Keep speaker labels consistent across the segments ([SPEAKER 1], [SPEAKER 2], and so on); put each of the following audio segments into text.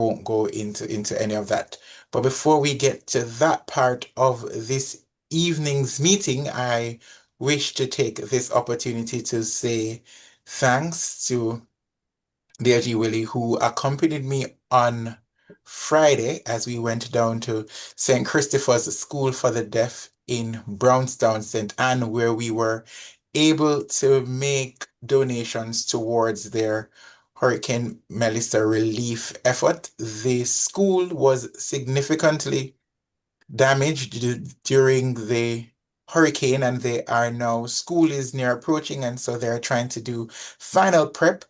[SPEAKER 1] won't go into any of that. But before we get to that part of this evening's meeting, I wish to take this opportunity to say thanks to Dear G. Willie, who accompanied me on Friday as we went down to St. Christopher's School for the Deaf in Brownstown, St. Anne, where we were able to make donations towards their Hurricane Melissa relief effort. The school was significantly damaged during the hurricane, and they are now, school is near approaching, and so they're trying to do final prep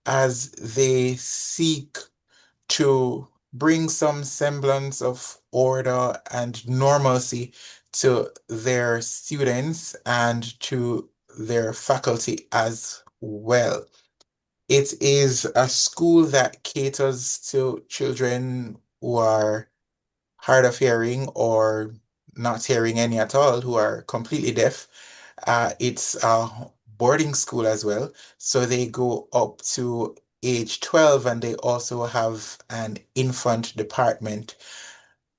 [SPEAKER 1] as they seek to bring some semblance of order and normalcy to their students and to their faculty as well. It is a school that caters to children who are hard of hearing or not hearing any at all, who are completely deaf. It's a boarding school as well. So they go up to age 12 and they also have an infant department.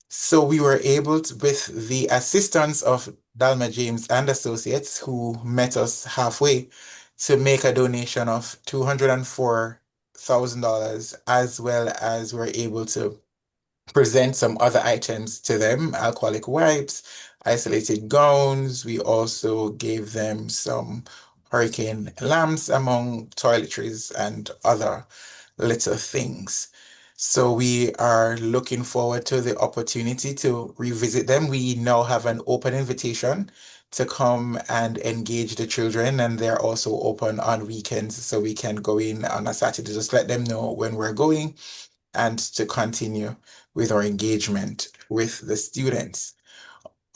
[SPEAKER 1] So we were able to, with the assistance of Dalma James and Associates, who met us halfway, to make a donation of $204,000, as well as we're able to present some other items to them, alcoholic wipes, isolated gowns. We also gave them some hurricane lamps among toiletries and other little things. So we are looking forward to the opportunity to revisit them. We now have an open invitation to come and engage the children, and they're also open on weekends, so we can go in on a Saturday, just let them know when we're going and to continue with our engagement with the students.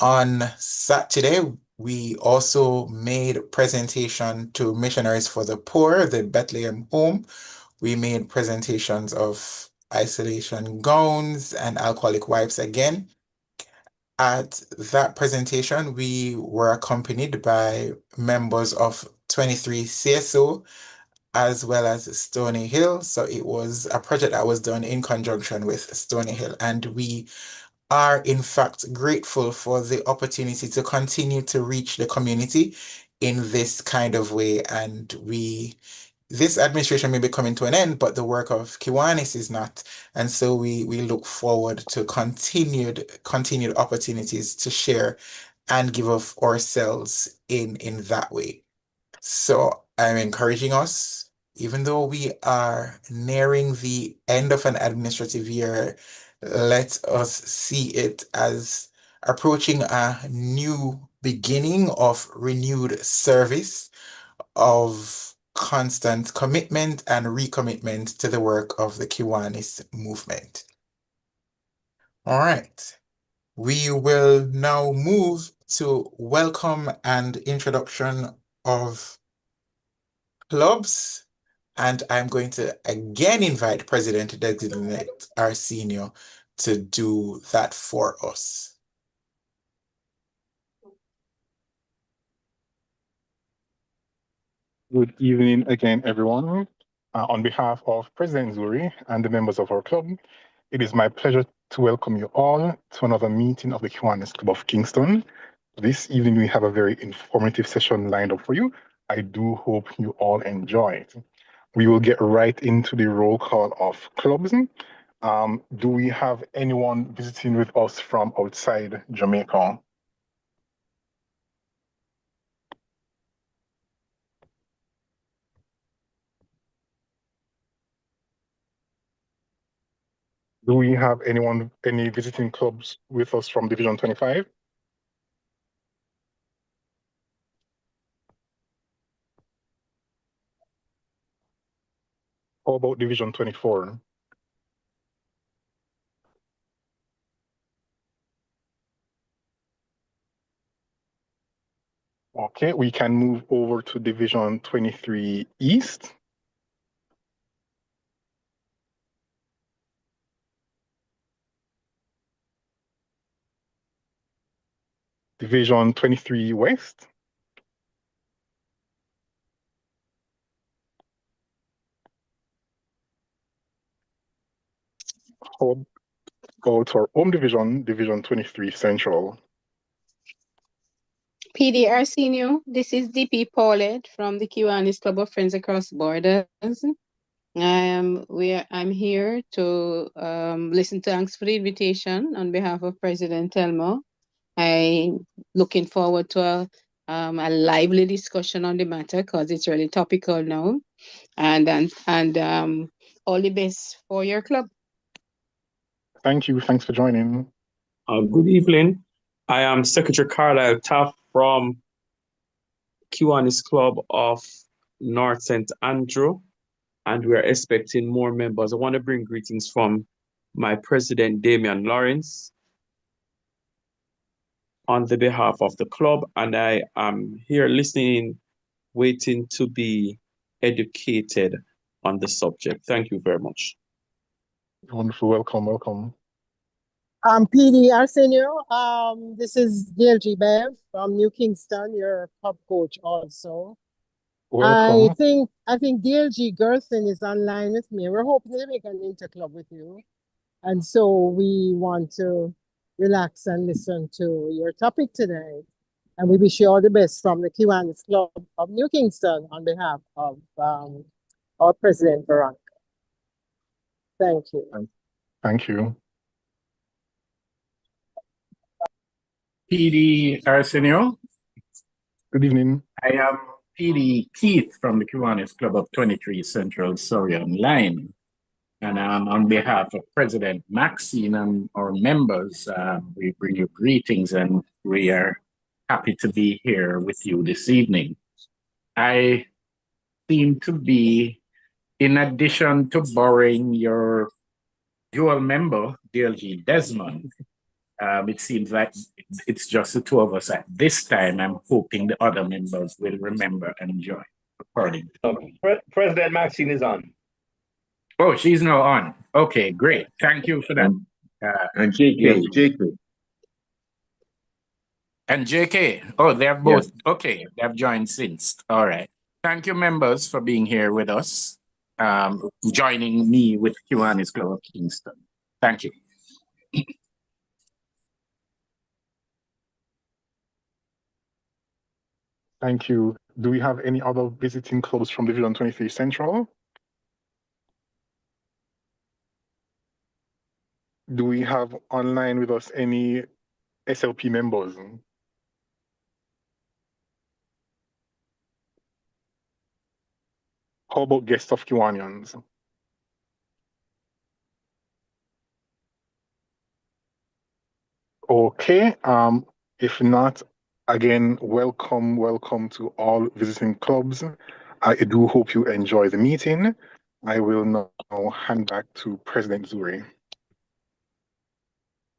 [SPEAKER 1] On Saturday, we also made a presentation to Missionaries for the Poor, the Bethlehem Home. We made presentations of isolation gowns and alcoholic wipes again. At that presentation, we were accompanied by members of 23 CSO as well as Stony Hill. So it was a project that was done in conjunction with Stony Hill. And we are, in fact, grateful for the opportunity to continue to reach the community in this kind of way. And this administration may be coming to an end, but the work of Kiwanis is not. And so we look forward to continued opportunities to share and give of ourselves in that way. So I'm encouraging us, even though we are nearing the end of an administrative year, let us see it as approaching a new beginning of renewed service, of constant commitment and recommitment to the work of the Kiwanis movement. All right. We will now move to welcome and introduction of clubs. And I'm going to again invite President Designate Arsenio to do that for us.
[SPEAKER 2] Good evening again, everyone. On behalf of President Zuri and the members of our club, it is my pleasure to welcome you all to another meeting of the Kiwanis Club of Kingston. This evening, we have a very informative session lined up for you. I do hope you all enjoy it. We will get right into the roll call of clubs. Do we have anyone visiting with us from outside Jamaica? Do we have any visiting clubs with us from Division 25? How about Division 24? Okay, we can move over to Division 23 East. Division 23 West. how about our home division, Division 23 Central?
[SPEAKER 3] PD Arsenio, this is DP Paulette from the Kiwanis Club of Friends Across Borders. I'm here to listen. Thanks for the invitation on behalf of President Telmo. I'm looking forward to a lively discussion on the matter because it's really topical now. And all the best for your club.
[SPEAKER 2] Thank you. Thanks for joining.
[SPEAKER 4] Good evening. I am Secretary Carlisle Taft from Kiwanis Club of North St. Andrew, and we are expecting more members. I want to bring greetings from my president, Damian Lawrence, on the behalf of the club, and I am here listening, waiting to be educated on the subject. Thank you very much.
[SPEAKER 2] Wonderful. Welcome, welcome.
[SPEAKER 5] PD Arsenio, this is DLG Bev from New Kingston, your pub coach also.
[SPEAKER 2] Welcome.
[SPEAKER 5] I think DLG Gerson is online with me. We're hoping to make an interclub with you. And so we want to relax and listen to your topic today. And we wish you all the best from the Kiwanis Club of New Kingston on behalf of our President Veronica. Thank you.
[SPEAKER 2] Thank you.
[SPEAKER 6] PD Arsenio.
[SPEAKER 2] Good evening.
[SPEAKER 6] I am PD Keith from the Kiwanis Club of 23 Central Surrey Online. And on behalf of President Maxine and our members, we bring you greetings and we are happy to be here with you this evening. I seem to be, in addition to borrowing your dual member, DLG Desmond, it seems like it's just the two of us at this time. I'm hoping the other members will remember and join. According to
[SPEAKER 7] President Maxine is on.
[SPEAKER 6] Oh, she's now on. Okay, great. Thank you for that.
[SPEAKER 7] And JK.
[SPEAKER 6] And JK. Oh, they have both. Yes. Okay, they have joined since. All right. Thank you, members, for being here with us, joining me with Kiwanis Club of Kingston. Thank you.
[SPEAKER 2] Thank you. Do we have any other visiting clubs from Division 23 Central? Do we have online with us any SLP members? How about guests of Kiwanians? Okay, if not, again, welcome to all visiting clubs. I do hope you enjoy the meeting. I will now hand back to President Zuri.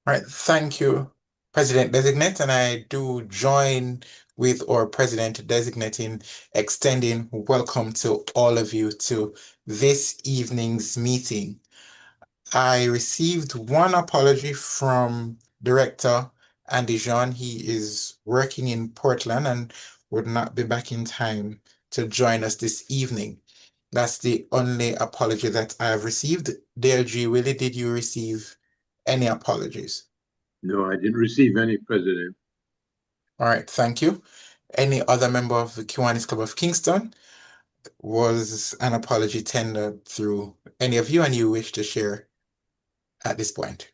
[SPEAKER 1] All right, thank you, President-designate, and I do join with our President-designate in extending welcome to all of you to this evening's meeting. I received one apology from Director Andy Jean. He is working in Portland and would not be back in time to join us this evening. That's the only apology that I have received. DLG, Willie, did you receive any apologies?
[SPEAKER 7] No, I didn't receive any, President.
[SPEAKER 1] All right, thank you. Any other member of the Kiwanis Club of Kingston? Was an apology tendered through any of you and you wish to share at this point?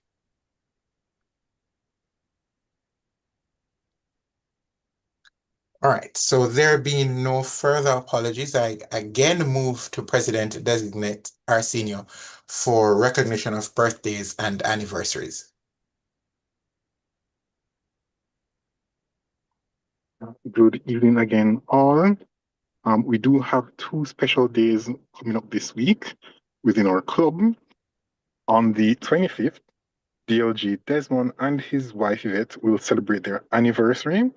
[SPEAKER 1] All right, so there being no further apologies, I again move to President-designate Arsenio for recognition of birthdays and anniversaries.
[SPEAKER 2] Good evening again, all. We do have two special days coming up this week within our club. On the 25th, DLG Desmond and his wife Yvette will celebrate their anniversary.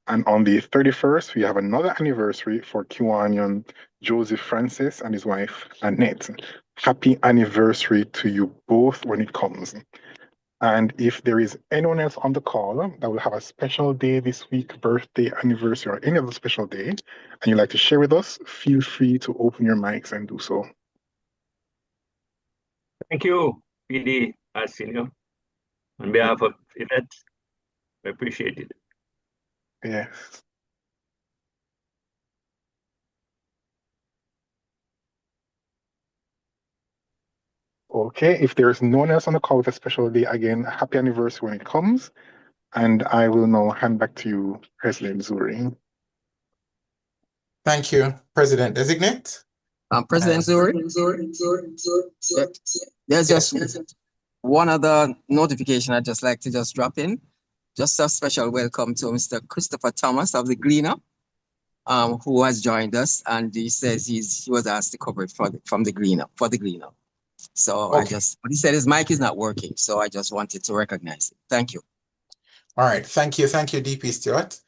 [SPEAKER 2] And on the 31st, we have another anniversary for Kiwanian Joseph Francis and his wife Annette. Happy anniversary to you both when it comes. And if there is anyone else on the call that will have a special day this week, birthday, anniversary, or any other special day, and you'd like to share with us, feel free to open your mics and do so.
[SPEAKER 7] Thank you, PD. Arsenio. On behalf of Yvette, we appreciate it.
[SPEAKER 2] Yes. Okay, if there is no one else on the call with a special day, again, happy anniversary when it comes. And I will now hand back to you, President Zuri.
[SPEAKER 1] Thank you, President Designate.
[SPEAKER 8] President Zuri, there's just one other notification I'd just like to just drop in. Just a special welcome to Mr. Christopher Thomas of the Gleaner, who has joined us, and he says he was asked to cover it from the Gleaner, for the Gleaner. So
[SPEAKER 1] Okay.
[SPEAKER 8] but he said his mic is not working, so I just wanted to recognize it. Thank you.
[SPEAKER 1] All right, thank you, DP Stewart.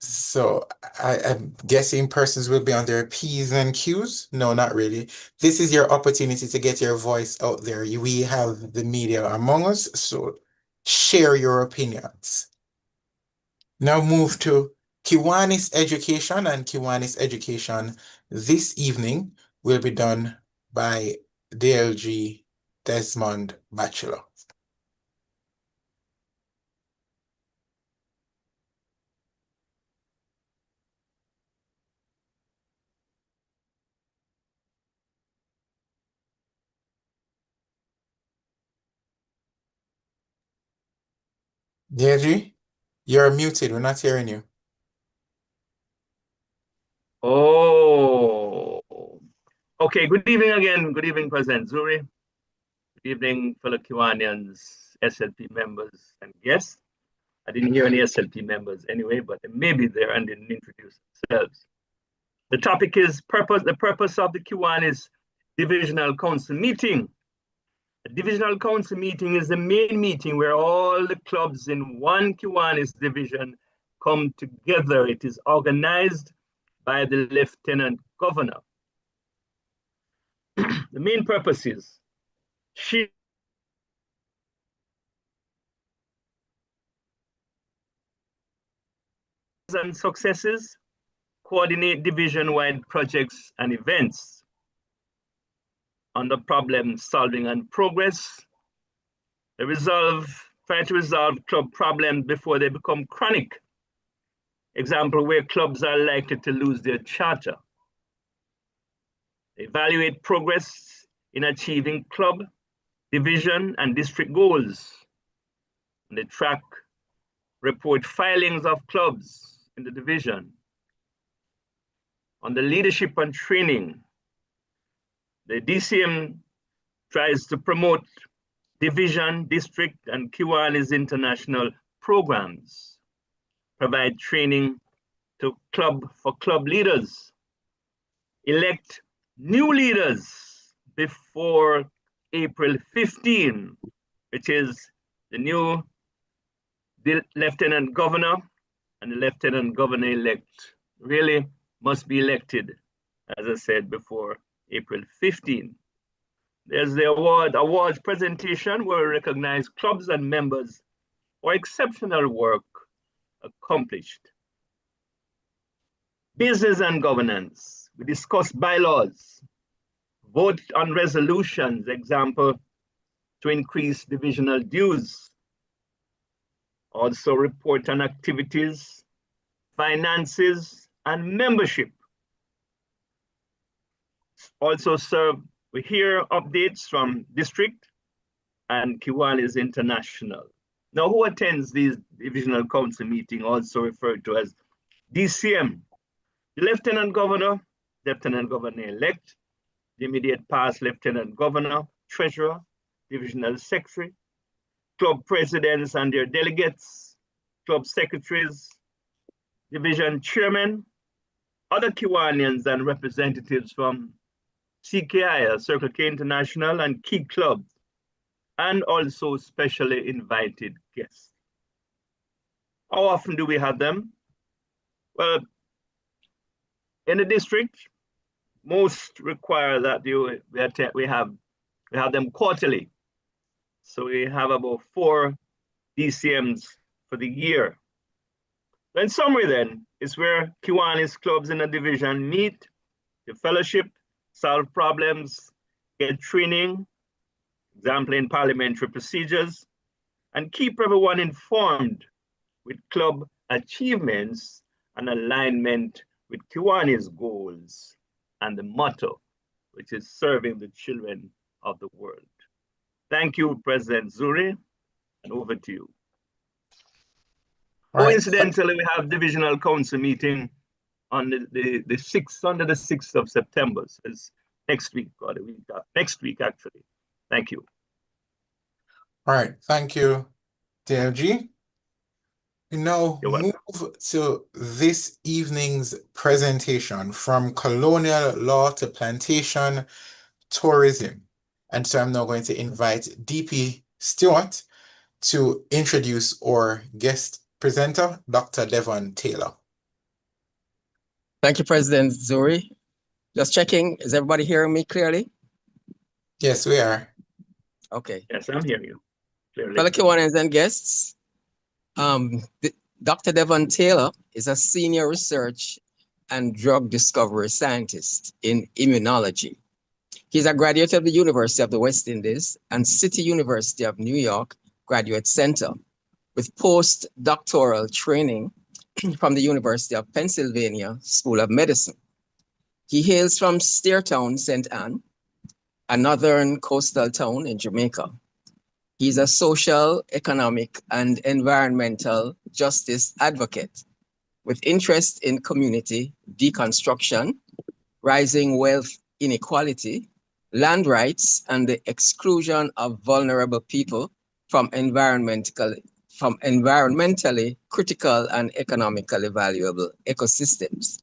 [SPEAKER 1] So I'm guessing persons will be on their P's and Q's. No, not really. This is your opportunity to get your voice out there. We have the media among us, so share your opinions. Now move to Kiwanis Education, and Kiwanis Education this evening will be done by DLG Desmond Bachelor. DLG, you're muted. We're not hearing you.
[SPEAKER 7] Oh, okay. Good evening again. Good evening, President Zuri. Good evening, fellow Kiwanians, SLP members, and guests. I didn't hear any SLP members anyway, but maybe they're and didn't introduce themselves. The topic is the purpose of the Kiwanis Divisional Council meeting. The Divisional Council meeting is the main meeting where all the clubs in one Kiwanis division come together. It is organized by the Lieutenant Governor. The main purpose is and successes, coordinate division-wide projects and events on the problem solving and progress, try to resolve club problems before they become chronic. Example, where clubs are likely to lose their charter. Evaluate progress in achieving club, division, and district goals. And they track, report filings of clubs in the division. On the leadership and training, the DCM tries to promote division, district, and Kiwanis international programs, provide training to club leaders, elect new leaders before April 15, which is the new Lieutenant Governor and the Lieutenant Governor-elect really must be elected, as I said, before April 15. There's the awards presentation where we recognize clubs and members for exceptional work accomplished. Business and governance. We discuss bylaws, vote on resolutions, example, to increase divisional dues. Also report on activities, finances, and membership. Also we hear updates from district and Kiwanis International. Now, who attends these divisional council meeting, also referred to as DCM? The Lieutenant Governor, Lieutenant Governor-elect, the immediate past Lieutenant Governor, Treasurer, Divisional Secretary, club presidents and their delegates, club secretaries, division chairmen, other Kiwanians and representatives from CKI, Circle K International, and key clubs, and also specially invited guests. How often do we have them? Well, in the district, most require that we have them quarterly. So we have about 4 DCMs for the year. In summary then, it's where Kiwanis clubs in a division meet, the fellowship, solve problems, get training, exempling parliamentary procedures, and keep everyone informed with club achievements and alignment with Kiwani's goals and the motto, which is serving the children of the world. Thank you, President Zuri, and over to you.
[SPEAKER 1] All right.
[SPEAKER 7] Coincidentally, we have divisional council meeting on the 6th, under the 6th of September. So it's next week, or the week after, next week, actually. Thank you.
[SPEAKER 1] All right. Thank you, DFG. We now
[SPEAKER 7] You're
[SPEAKER 1] move
[SPEAKER 7] welcome.
[SPEAKER 1] to this evening's presentation, From Colonial Law to Plantation Tourism. And so I'm now going to invite DP Stewart to introduce our guest presenter, Dr. Devon Taylor.
[SPEAKER 8] Thank you, President Zuri. Just checking, is everybody hearing me clearly?
[SPEAKER 1] Yes, we are.
[SPEAKER 8] Okay.
[SPEAKER 7] Yes, I'm hearing you clearly.
[SPEAKER 8] Fellow Kiwanis and guests, Dr. Devon Taylor is a senior research and drug discovery scientist in immunology. He's a graduate of the University of the West Indies and City University of New York Graduate Center with postdoctoral training from the University of Pennsylvania School of Medicine. He hails from Steertown, St. Anne, a northern coastal town in Jamaica. He's a social, economic, and environmental justice advocate with interest in community deconstruction, rising wealth inequality, land rights, and the exclusion of vulnerable people from environmentally critical and economically valuable ecosystems,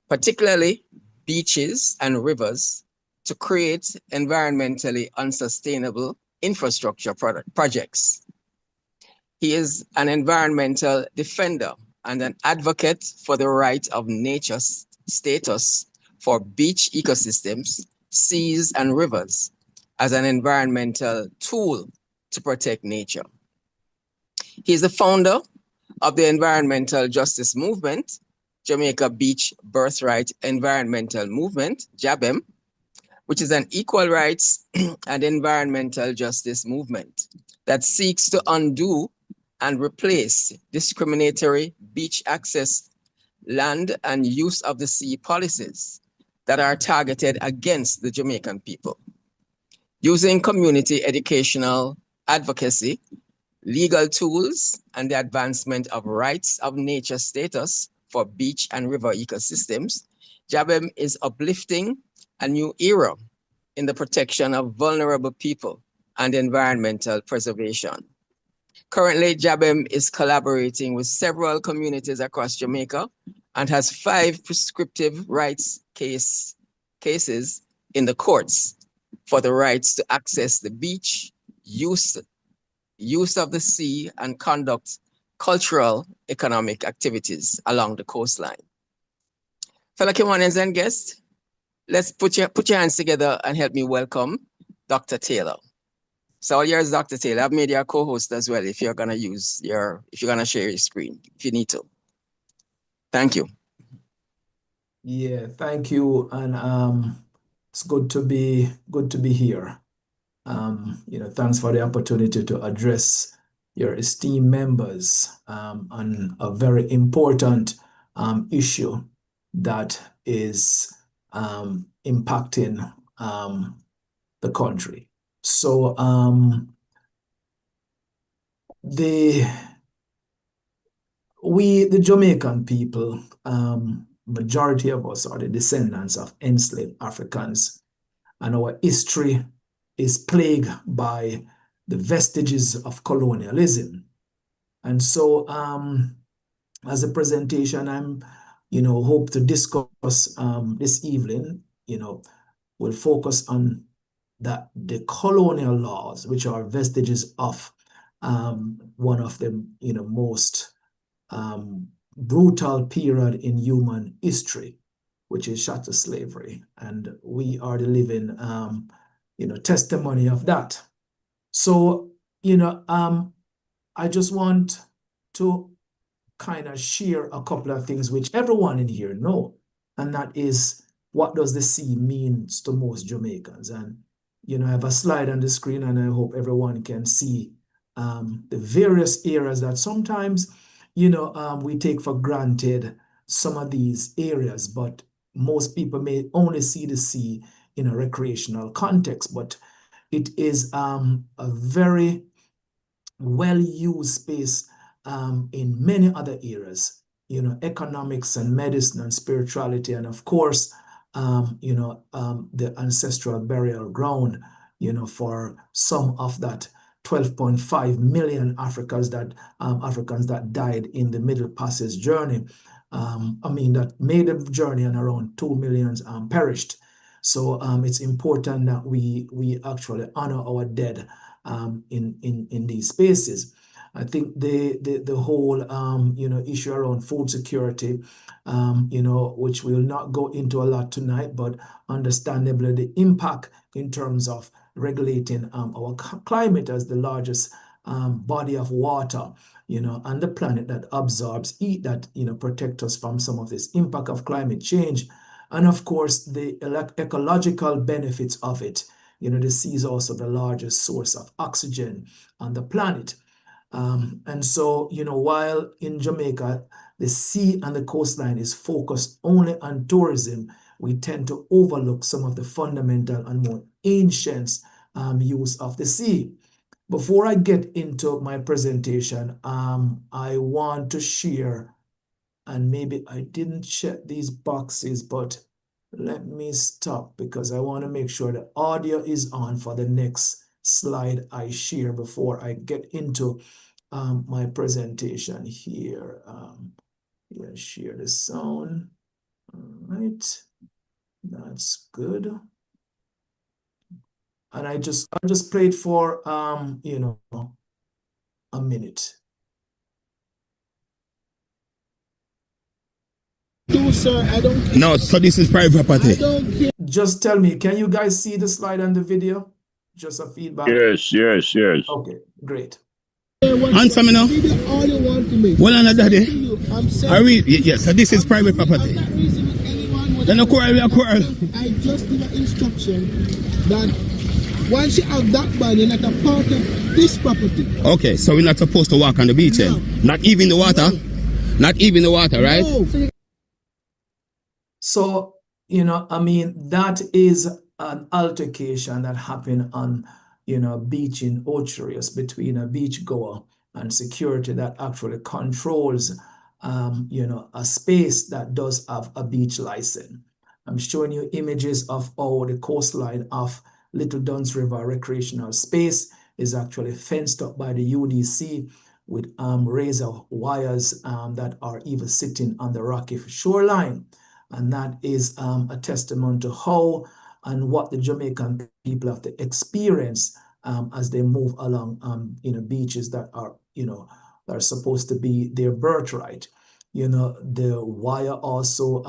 [SPEAKER 8] particularly beaches and rivers, to create environmentally unsustainable infrastructure projects. He is an environmental defender and an advocate for the right of nature's status for beach ecosystems, seas, and rivers as an environmental tool to protect nature. He is the founder of the environmental justice movement, Jamaica Beach Birthright Environmental Movement, JABEM, which is an equal rights and environmental justice movement that seeks to undo and replace discriminatory beach access, land, and use of the sea policies that are targeted against the Jamaican people. Using community educational advocacy, legal tools, and the advancement of rights of nature status for beach and river ecosystems, JABEM is uplifting a new era in the protection of vulnerable people and environmental preservation. Currently, JABEM is collaborating with several communities across Jamaica and has 5 prescriptive rights cases in the courts for the rights to access the beach, use of the sea, and conduct cultural economic activities along the coastline. Fellow Kiwanians and guests, let's put your hands together and help me welcome Dr. Taylor. So all yours, Dr. Taylor. I've made you a co-host as well if you're gonna share your screen, if you need to. Thank you.
[SPEAKER 9] Yeah, thank you. And it's good to be here. Thanks for the opportunity to address your esteemed members on a very important issue that is impacting the country. So the Jamaican people, majority of us are the descendants of enslaved Africans, and our history is plagued by the vestiges of colonialism. And so as a presentation, I'm hope to discuss this evening, we'll focus on the colonial laws, which are vestiges of one of the most brutal period in human history, which is chattel slavery. And we are the living testimony of that. So, I just want to kind of share a couple of things which everyone in here know, and that is, what does the sea mean to most Jamaicans? And I have a slide on the screen, and I hope everyone can see the various areas that sometimes, we take for granted some of these areas, but most people may only see the sea in a recreational context, but it is a very well-used space in many other areas, economics and medicine and spirituality, and of course, the ancestral burial ground, for some of that 12.5 million Africans that died in the Middle Passage journey. That made the journey, and around 2 million perished. So it's important that we actually honor our dead in these spaces. I think the whole issue around food security, which we'll not go into a lot tonight, but understandably the impact in terms of regulating our climate as the largest body of water, on the planet that absorbs heat, that protect us from some of this impact of climate change, and of course the ecological benefits of it. The sea is also the largest source of oxygen on the planet. And so, while in Jamaica, the sea and the coastline is focused only on tourism, we tend to overlook some of the fundamental and more ancient use of the sea. Before I get into my presentation, I want to share, and maybe I didn't check these boxes, but let me stop because I want to make sure the audio is on for the next slide I share before I get into my presentation here. Share the sound. All right, that's good. And I'll just play it for a minute.
[SPEAKER 10] No, sir, I don't care.
[SPEAKER 11] No, so this is private property.
[SPEAKER 10] I don't care.
[SPEAKER 9] Just tell me, can you guys see the slide and the video? Just a feedback.
[SPEAKER 11] Yes.
[SPEAKER 9] Okay, great.
[SPEAKER 11] Answer me now.
[SPEAKER 10] All you want to make.
[SPEAKER 11] Well, on daddy.
[SPEAKER 10] I'm saying.
[SPEAKER 11] Yes, so this is private property.
[SPEAKER 10] I'm not reasoning with anyone.
[SPEAKER 11] Then a quarrel.
[SPEAKER 10] I just give an instruction that once you have that ban, you're not a part of this property.
[SPEAKER 11] Okay, so we're not supposed to walk on the beach then? Not even the water? No. Not even the water, right?
[SPEAKER 10] No.
[SPEAKER 9] So, that is an altercation that happened on, beach in Ocherius between a beachgoer and security that actually controls, a space that does have a beach license. I'm showing you images of how the coastline of Little Duns River recreational space is actually fenced up by the UDC with razor wires that are even sitting on the rocky shoreline. And that is a testament to how and what the Jamaican people have to experience as they move along, beaches that are, that are supposed to be their birthright. The wire also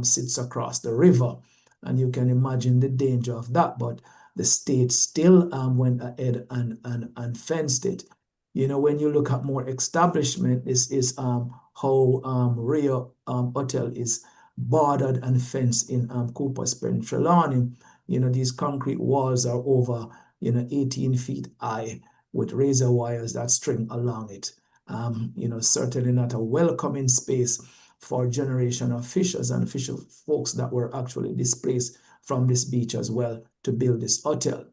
[SPEAKER 9] sits across the river, and you can imagine the danger of that. But the state still went ahead and fenced it. When you look at more establishment, this is how Rio Hotel is bordered and fenced in Cooper Spring, Trelawney. These concrete walls are over 18 feet high with razor wires that string along it. Certainly not a welcoming space for a generation of fishers and fisher folks that were actually displaced from this beach as well to build this hotel.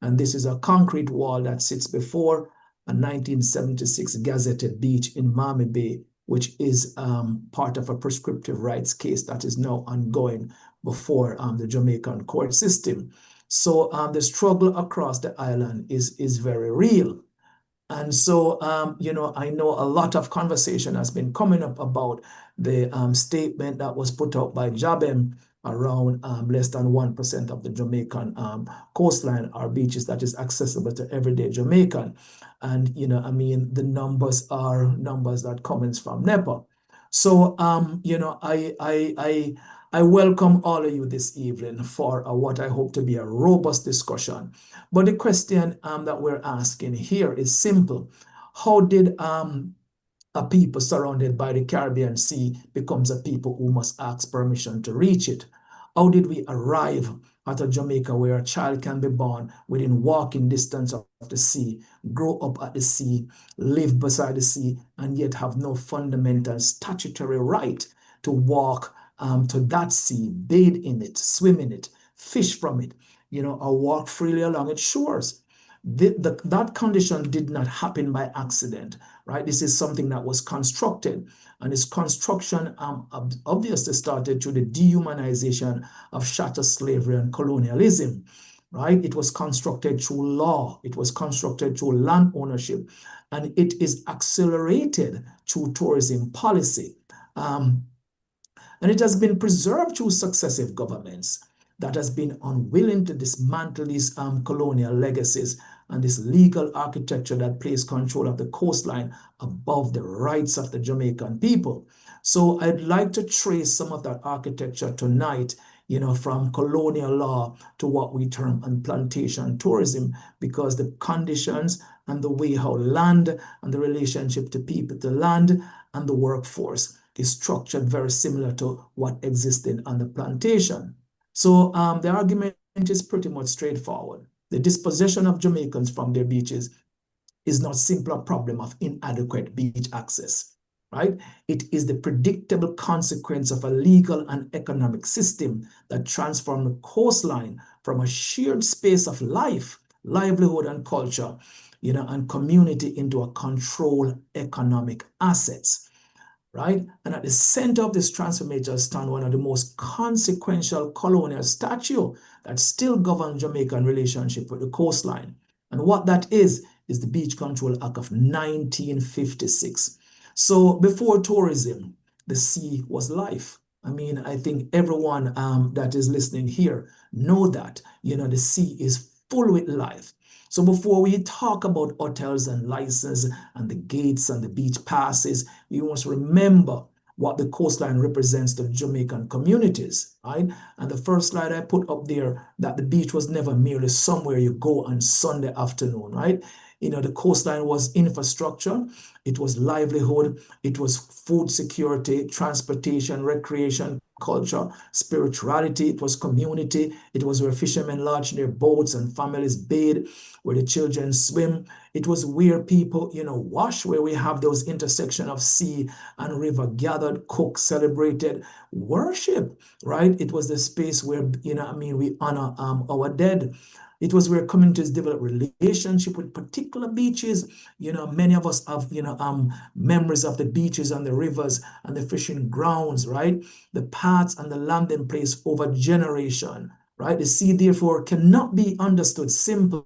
[SPEAKER 9] And this is a concrete wall that sits before a 1976 gazetted beach in Miami Bay, which is part of a prescriptive rights case that is now ongoing before the Jamaican court system. So the struggle across the island is very real. And so, I know a lot of conversation has been coming up about the statement that was put out by Jabem around less than 1% of the Jamaican coastline are beaches that is accessible to everyday Jamaican. And, the numbers are numbers that comes from NEPA. So, I welcome all of you this evening for what I hope to be a robust discussion. But the question that we're asking here is simple. How did a people surrounded by the Caribbean Sea becomes a people who must ask permission to reach it? How did we arrive out of Jamaica, where a child can be born within walking distance of the sea, grow up at the sea, live beside the sea, and yet have no fundamental statutory right to walk to that sea, bathe in it, swim in it, fish from it, or walk freely along its shores. That condition did not happen by accident, right? This is something that was constructed, and its construction obviously started through the dehumanization of chattel slavery and colonialism, right? It was constructed through law, it was constructed through land ownership, and it is accelerated through tourism policy. And it has been preserved through successive governments that has been unwilling to dismantle these colonial legacies and this legal architecture that placed control of the coastline above the rights of the Jamaican people. So I'd like to trace some of that architecture tonight, from colonial law to what we term plantation tourism, because the conditions and the way how land and the relationship to people, to land and the workforce is structured very similar to what existed on the plantation. So the argument is pretty much straightforward. The dispossession of Jamaicans from their beaches is not simply a problem of inadequate beach access, right? It is the predictable consequence of a legal and economic system that transformed the coastline from a shared space of life, livelihood, and culture, and community into a controlled economic assets. Right? And at the center of this transformation stand one of the most consequential colonial statutes that still govern Jamaican relationship with the coastline. And what that is the Beach Control Act of 1956. So before tourism, the sea was life. I mean, I think everyone that is listening here know that, the sea is full with life. So before we talk about hotels and licenses and the gates and the beach passes, we must remember what the coastline represents to Jamaican communities, right? And the first slide I put up there, that the beach was never merely somewhere you go on Sunday afternoon, right? The coastline was infrastructure, it was livelihood, it was food security, transportation, recreation, culture, spirituality, it was community, it was where fishermen lodged their boats and families bathe, where the children swim. It was where people, wash, where we have those intersection of sea and river, gathered, cooked, celebrated, worship, right? It was the space where, we honor our dead. It was where communities develop relationship with particular beaches. Many of us have, memories of the beaches and the rivers and the fishing grounds, right? The paths and the landing place over generation, right? The sea, therefore, cannot be understood simple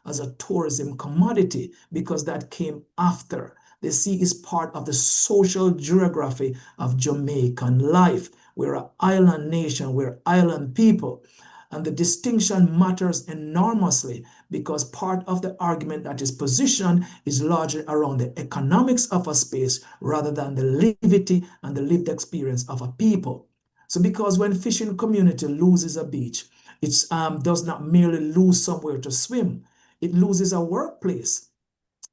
[SPEAKER 9] as a tourism commodity because that came after. The sea is part of the social geography of Jamaican life. We're an island nation, we're island people. And the distinction matters enormously because part of the argument that is positioned is largely around the economics of a space rather than the livity and the lived experience of a people. So because when fishing community loses a beach, it does not merely lose somewhere to swim, it loses a workplace.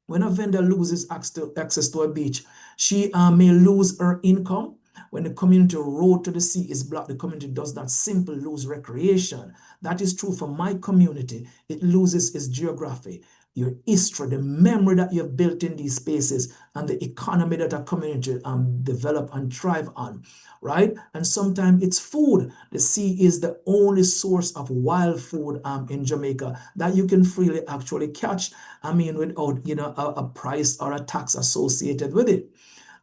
[SPEAKER 9] When a vendor loses access to a beach, she may lose her income. When the community road to the sea is blocked, the community does not simply lose recreation. That is true for my community. It loses its geography, your history, the memory that you've built in these spaces, and the economy that a community develop and thrive on, right? And sometimes it's food. The sea is the only source of wild food in Jamaica that you can freely actually catch, without, a price or a tax associated with it.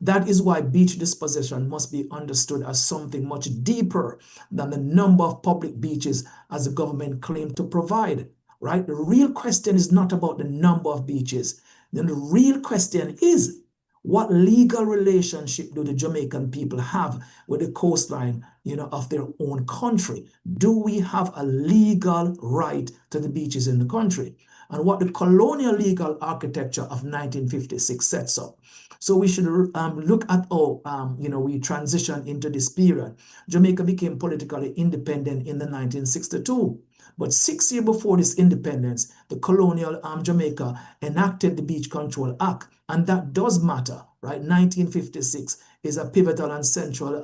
[SPEAKER 9] That is why beach dispossession must be understood as something much deeper than the number of public beaches as the government claimed to provide, right? The real question is not about the number of beaches. Then the real question is, what legal relationship do the Jamaican people have with the coastline, of their own country? Do we have a legal right to the beaches in the country? And what the colonial legal architecture of 1956 sets up. So we should look at how, we transition into this period. Jamaica became politically independent in the 1962. But 6 years before this independence, the colonial Jamaica enacted the Beach Control Act, and that does matter, right? 1956 is a pivotal and central,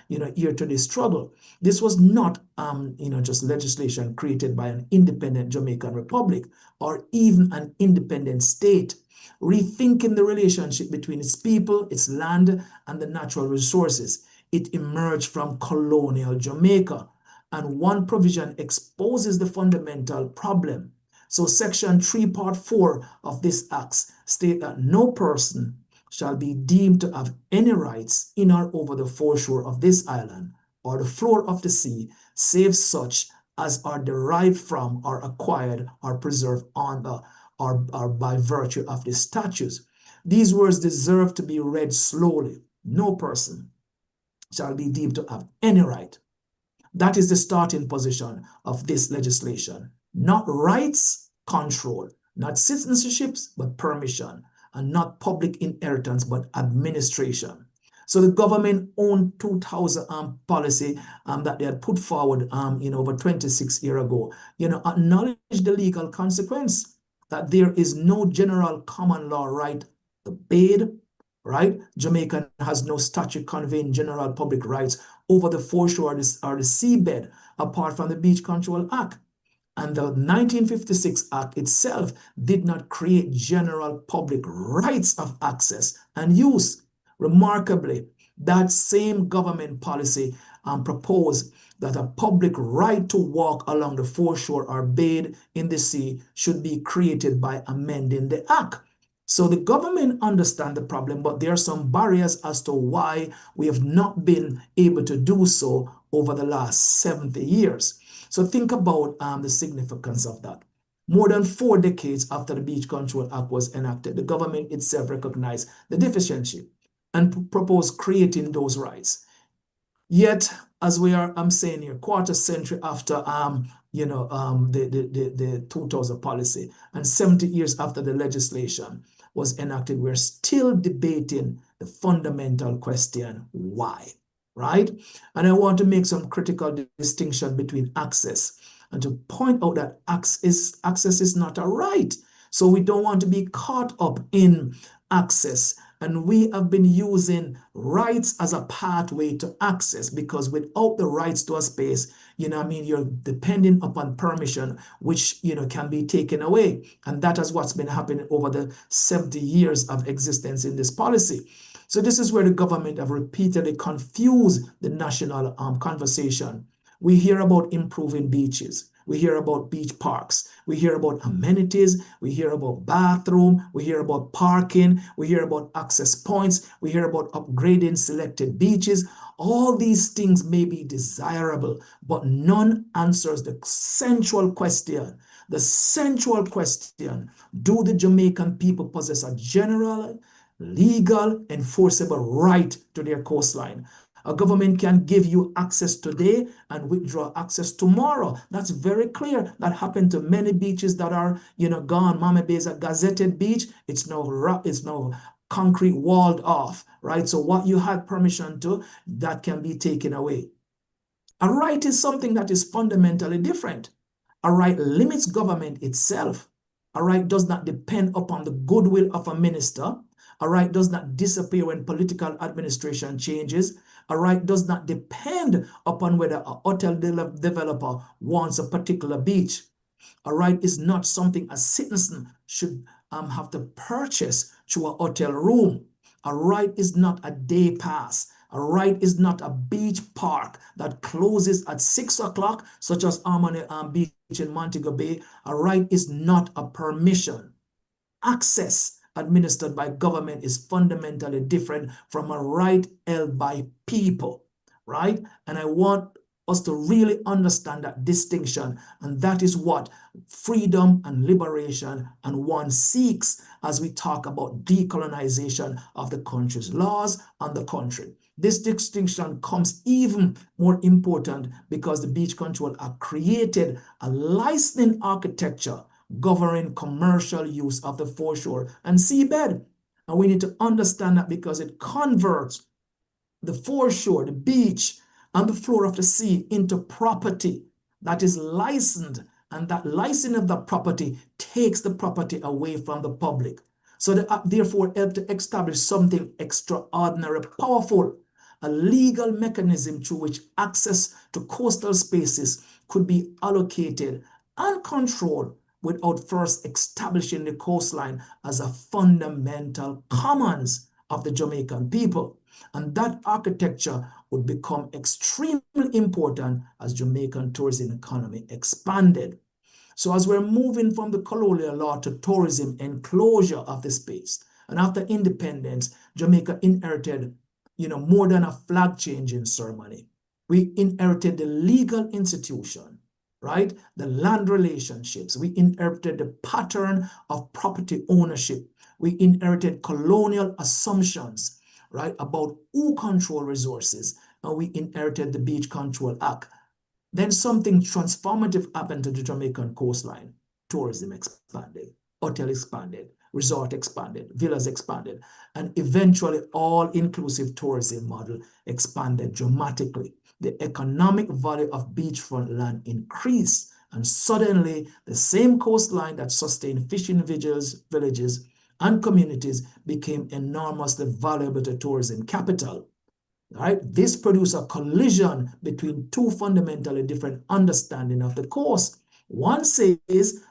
[SPEAKER 9] year to this struggle. This was not, just legislation created by an independent Jamaican Republic or even an independent state. Rethinking the relationship between its people, its land, and the natural resources. It emerged from colonial Jamaica. And one provision exposes the fundamental problem. So Section 3, Part 4 of this Act state that no person shall be deemed to have any rights in or over the foreshore of this island or the floor of the sea, save such as are derived from or acquired or preserved on the or by virtue of the statutes. These words deserve to be read slowly. No person shall be deemed to have any right. That is the starting position of this legislation. Not rights, control. Not citizenships, but permission. And not public inheritance, but administration. So the government owned 2000 policy that they had put forward over 26 years ago, acknowledge the legal consequence that there is no general common law right to bathe, right? Jamaica has no statute conveying general public rights over the foreshore or the seabed apart from the Beach Control Act. And the 1956 Act itself did not create general public rights of access and use. Remarkably, that same government policy proposed that a public right to walk along the foreshore or bathe in the sea should be created by amending the Act. So the government understands the problem, but there are some barriers as to why we have not been able to do so over the last 70 years. So think about the significance of that. More than 4 decades after the Beach Control Act was enacted, the government itself recognized the deficiency and proposed creating those rights. Yet, as we are, I'm saying here, quarter century after the 2000 policy and 70 years after the legislation was enacted, we're still debating the fundamental question, why, right? And I want to make some critical distinction between access and to point out that access is not a right. So we don't want to be caught up in access. And we have been using rights as a pathway to access, because without the rights to a space, you're depending upon permission, which, can be taken away. And that is what's been happening over the 70 years of existence in this policy. So this is where the government have repeatedly confused the national conversation. We hear about improving beaches. We hear about beach parks. We hear about amenities. We hear about bathroom. We hear about parking. We hear about access points. We hear about upgrading selected beaches. All these things may be desirable, but none answers the central question. The central question, do the Jamaican people possess a general, legal, enforceable right to their coastline? A government can give you access today and withdraw access tomorrow. That's very clear. That happened to many beaches that are, gone. Mama Bay is a gazetted beach. It's no concrete walled off, right? So what you had permission to, that can be taken away. A right is something that is fundamentally different. A right limits government itself. A right does not depend upon the goodwill of a minister. A right does not disappear when political administration changes. A right does not depend upon whether a hotel developer wants a particular beach. A right is not something a citizen should have to purchase through a hotel room. A right is not a day pass. A right is not a beach park that closes at 6 o'clock, such as Harmony Beach in Montego Bay. A right is not a permission. Access administered by government is fundamentally different from a right held by people, right? And I want us to really understand that distinction, and that is what freedom and liberation and one seeks as we talk about decolonization of the country's laws and the country. This distinction comes even more important because the Beach Control Act created a licensing architecture governing commercial use of the foreshore and seabed. And we need to understand that because it converts the foreshore, the beach, and the floor of the sea into property that is licensed And that licensing of the property takes the property away from the public. So the act therefore helped to establish something extraordinary, powerful, a legal mechanism through which access to coastal spaces could be allocated and controlled without first establishing the coastline as a fundamental commons of the Jamaican people. And that architecture would become extremely important as Jamaican tourism economy expanded. So as we're moving from the colonial law to tourism enclosure of the space, and after independence, Jamaica inherited, more than a flag changing ceremony. We inherited the legal institution, right? The land relationships. We inherited the pattern of property ownership. We inherited colonial assumptions, right, about who control resources. And we inherited the Beach Control Act. Then something transformative happened to the Jamaican coastline. Tourism expanded, hotel expanded, resort expanded, villas expanded, and eventually all-inclusive tourism model expanded dramatically. The economic value of beachfront land increased, and suddenly the same coastline that sustained fishing villages and communities became enormously valuable to tourism capital. Right? This produced a collision between two fundamentally different understandings of the coast. One says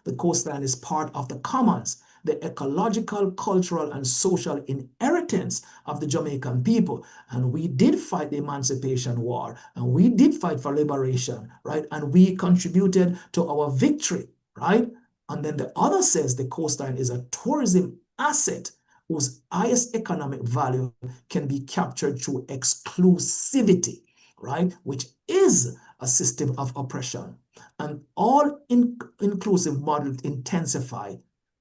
[SPEAKER 9] the coastline is part of the commons, the ecological, cultural, and social inheritance of the Jamaican people. And we did fight the Emancipation War, and we did fight for liberation, right? And we contributed to our victory, right? And then the other says the coastline is a tourism asset whose highest economic value can be captured through exclusivity, right? Which is a system of oppression. And all inclusive models intensify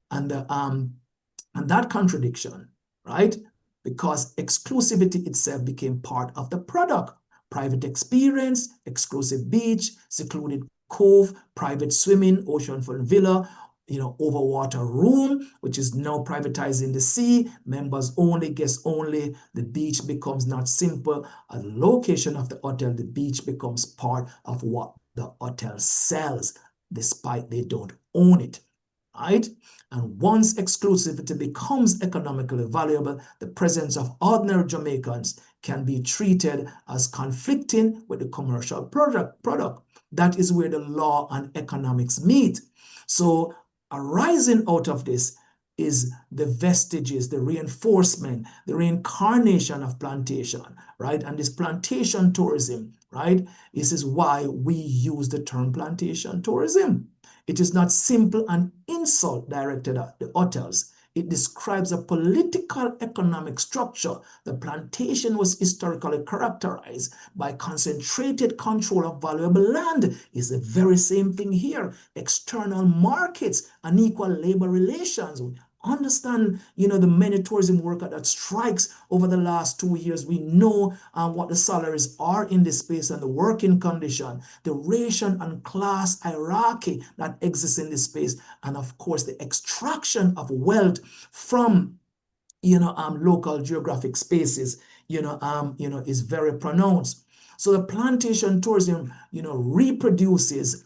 [SPEAKER 9] and that contradiction, right? Because exclusivity itself became part of the product. Private experience, exclusive beach, secluded cove, private swimming, oceanfront villa, overwater room, which is now privatizing the sea, members only, guests only. The beach becomes not simple a location of the hotel. The beach becomes part of what the hotel sells, despite they don't own it, right? And once exclusivity becomes economically valuable, the presence of ordinary Jamaicans can be treated as conflicting with the commercial product. That is where the law and economics meet. So arising out of this is the vestiges, the reinforcement, the reincarnation of plantation, right? And this plantation tourism, right? This is why we use the term plantation tourism. It is not simple an insult directed at the hotels. It describes a political economic structure. The plantation was historically characterized by concentrated control of valuable land. It's the very same thing here. External markets, unequal labor relations. We understand, the many tourism workers that strikes over the last 2 years. We know what the salaries are in this space and the working condition, the racial and class hierarchy that exists in this space, and of course the extraction of wealth from local geographic spaces is very pronounced. So the plantation tourism reproduces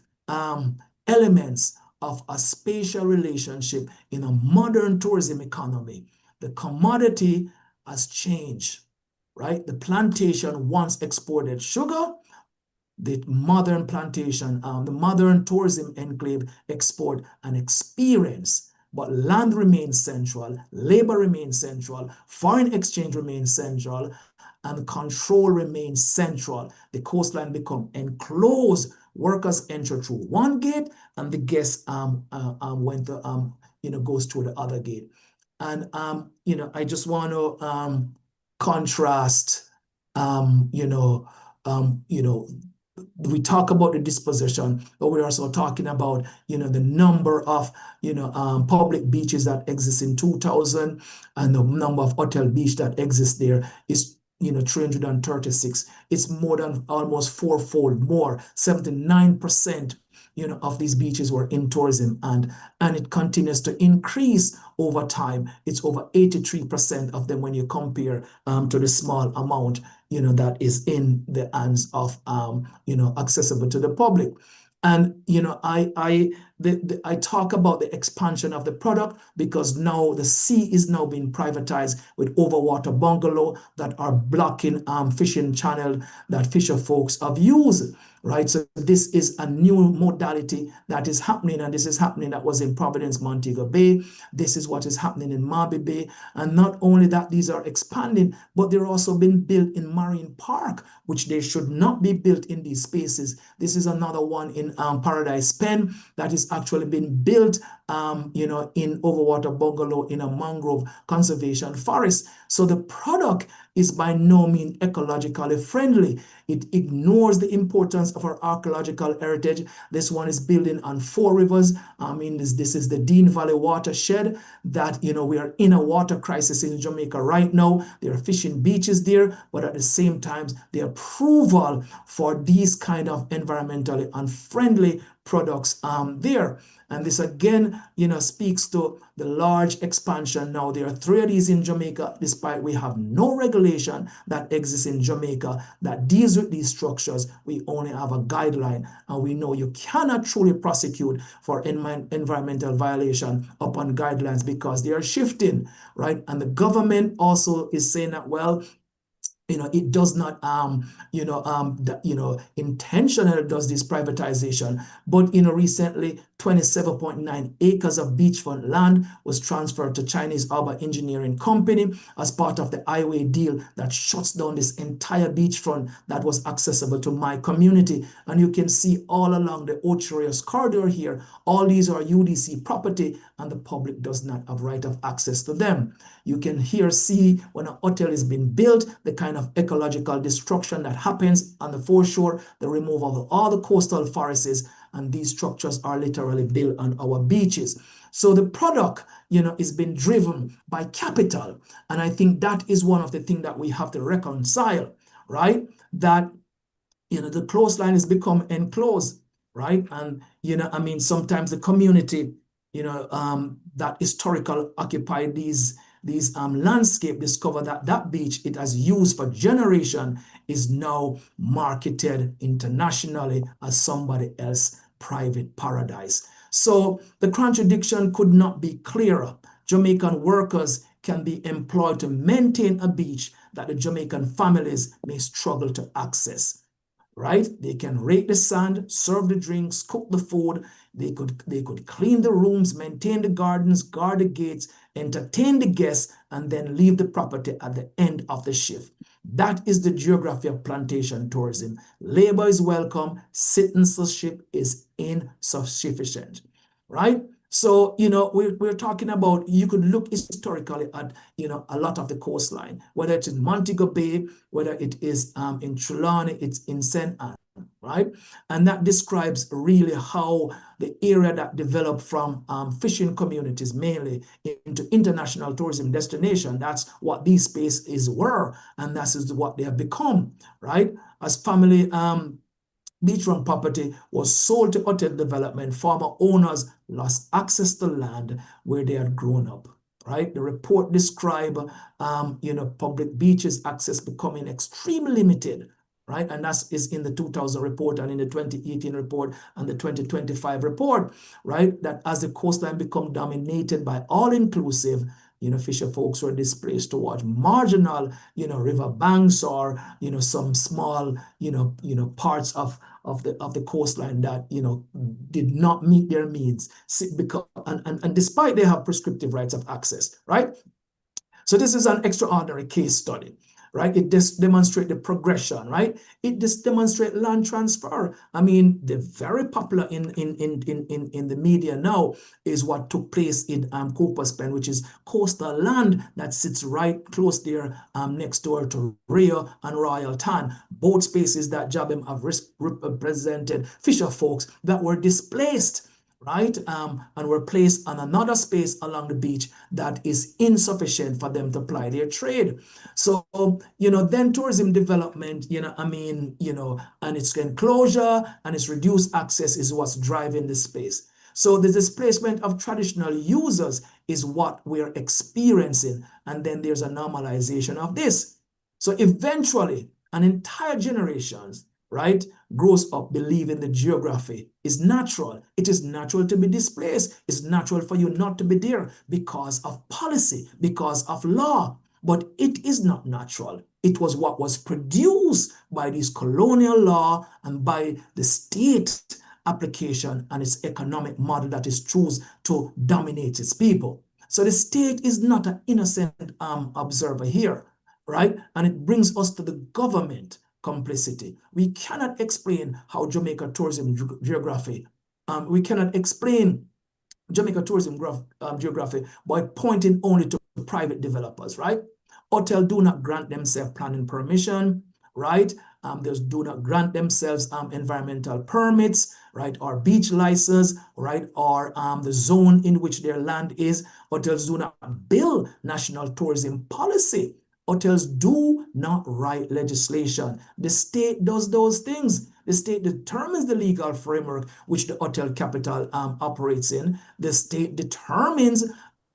[SPEAKER 9] elements of a spatial relationship in a modern tourism economy. The commodity has changed, right? The plantation once exported sugar. The modern plantation, the modern tourism enclave export an experience, but land remains central, labor remains central, foreign exchange remains central, and control remains central. The coastline become enclosed. Workers enter through one gate, and the guests went to goes through the other gate. And I just want to contrast. We talk about the dispossession, but we're also talking about the number of public beaches that exist in 2000, and the number of hotel beach that exists there is 336. It's more than almost fourfold more. 79% of these beaches were in tourism, and it continues to increase over time. It's over 83% of them when you compare to the small amount that is in the hands of accessible to the public. And I talk about the expansion of the product because now the sea is now being privatized with overwater bungalow that are blocking fishing channel that fisher folks have used. Right, so this is a new modality that is happening, and this is happening that was in Providence, Montego Bay. This is what is happening in Marby Bay, and not only that, these are expanding, but they're also being built in Marine Park, which they should not be built in these spaces. This is another one in Paradise Pen that is actually being built, in overwater bungalow in a mangrove conservation forest. So the product is by no means ecologically friendly. It ignores the importance of our archaeological heritage. This one is building on 4 rivers. This is the Dean Valley watershed that, we are in a water crisis in Jamaica right now. There are fishing beaches there, but at the same time, the approval for these kind of environmentally unfriendly products there. And this again, speaks to the large expansion. Now, there are 3 of these in Jamaica, despite we have no regulation that exists in Jamaica that deals with these structures. We only have a guideline, and we know you cannot truly prosecute for environmental violation upon guidelines because they are shifting, right? And the government also is saying that, well, it does not, intentionally does this privatization, but, recently 27.9 acres of beachfront land was transferred to Chinese Harbour Engineering Company as part of the highway deal that shuts down this entire beachfront that was accessible to my community. And you can see all along the Ocherios corridor here, all these are UDC property, and the public does not have right of access to them. You can here see when a hotel is being built, the kind of ecological destruction that happens on the foreshore, the removal of all the coastal forests, and these structures are literally built on our beaches. So the product, is being driven by capital. And I think that is one of the things that we have to reconcile, right? That, the coastline has become enclosed, right? And, sometimes the community, that historical occupied these landscape discover that beach it has used for generation is now marketed internationally as somebody else's private paradise. So the contradiction could not be clearer. Jamaican workers can be employed to maintain a beach that the Jamaican families may struggle to access. Right? They can rake the sand, serve the drinks, cook the food. They could clean the rooms, maintain the gardens, guard the gates, entertain the guests, and then leave the property at the end of the shift. That is the geography of plantation tourism. Labor is welcome, citizenship is insufficient, right? So, we're talking about, you could look historically at, a lot of the coastline, whether it's in Montego Bay, whether it is in Trelawney, it's in St. Anne, right? And that describes really how the area that developed from fishing communities mainly into international tourism destination, that's what these spaces were, and that is what they have become, right? As family beachfront property was sold to hotel development, former owners lost access to land where they had grown up, right? The report described, public beaches access becoming extremely limited, right? And that is in the 2000 report and in the 2018 report and the 2025 report, right? That as the coastline become dominated by all-inclusive, fisher folks were displaced towards marginal, river banks or, some small, parts of the coastline that, did not meet their needs because, and despite they have prescriptive rights of access, right? So this is an extraordinary case study, right? It just demonstrates the progression, right? It just demonstrates land transfer. I mean, the very popular in the media now is what took place in Cooper's Pen, which is coastal land that sits right close there next door to Rio and Royal Tan, both spaces that Jabim have represented fisher folks that were displaced, right? And were placed on another space along the beach that is insufficient for them to ply their trade. So, then tourism development, and its enclosure and its reduced access is what's driving the space. So the displacement of traditional users is what we're experiencing. And then there's a normalization of this. So eventually, an entire generations right, grows up believing the geography is natural. It is natural to be displaced. It's natural for you not to be there because of policy, because of law. But it is not natural. It was what was produced by this colonial law and by the state application and its economic model that is chosen to dominate its people. So the state is not an innocent observer here, right? And it brings us to the government complicity. We cannot explain how Jamaica tourism geography, we cannot explain Jamaica tourism geography by pointing only to private developers, right? Hotels do not grant themselves planning permission, right? They do not grant themselves environmental permits, right? Or beach license, right? Or the zone in which their land is. Hotels do not build national tourism policy. Hotels do not write legislation. The state does those things. The state determines the legal framework which the hotel capital operates in. The state determines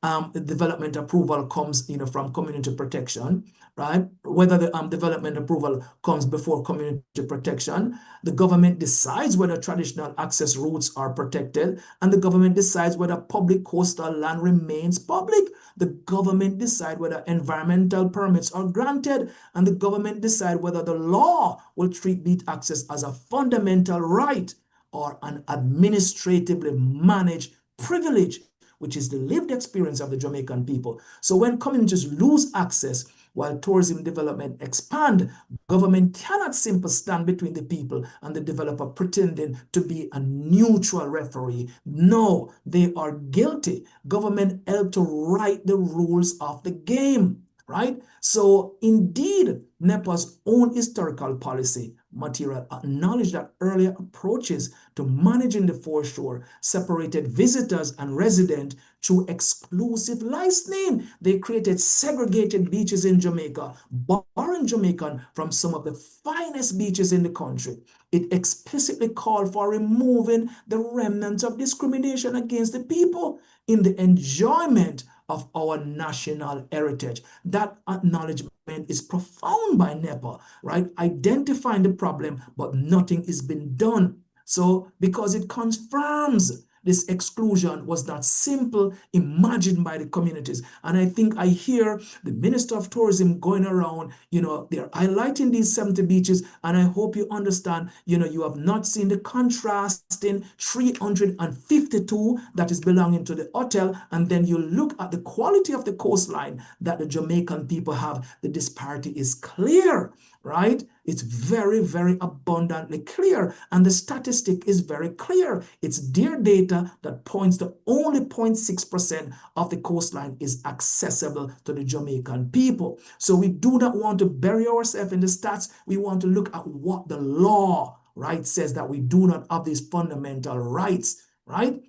[SPEAKER 9] the development approval comes, from community protection, right? Whether the development approval comes before community protection, the government decides whether traditional access routes are protected, and the government decides whether public coastal land remains public. The government decides whether environmental permits are granted, and the government decides whether the law will treat beach access as a fundamental right or an administratively managed privilege, which is the lived experience of the Jamaican people. So when communities lose access while tourism development expand, government cannot simply stand between the people and the developer pretending to be a neutral referee. No, they are guilty. Government helped to write the rules of the game, right? So indeed, NEPA's own historical policy material acknowledged that earlier approaches to managing the foreshore separated visitors and residents through exclusive licensing. They created segregated beaches in Jamaica, barring Jamaican from some of the finest beaches in the country. It explicitly called for removing the remnants of discrimination against the people in the enjoyment of our national heritage. That acknowledgement is profound by NEPA, right? Identifying the problem, but nothing is being done. So because it confirms this exclusion was not simple, imagined by the communities. And I think I hear the Minister of Tourism going around, they're highlighting these 70 beaches. And I hope you understand, you have not seen the contrasting 352 that is belonging to the hotel. And then you look at the quality of the coastline that the Jamaican people have. The disparity is clear, right? It's very, very abundantly clear. And the statistic is very clear. It's their data that points to only 0.6% of the coastline is accessible to the Jamaican people. So we do not want to bury ourselves in the stats. We want to look at what the law, right, says that we do not have these fundamental rights, right?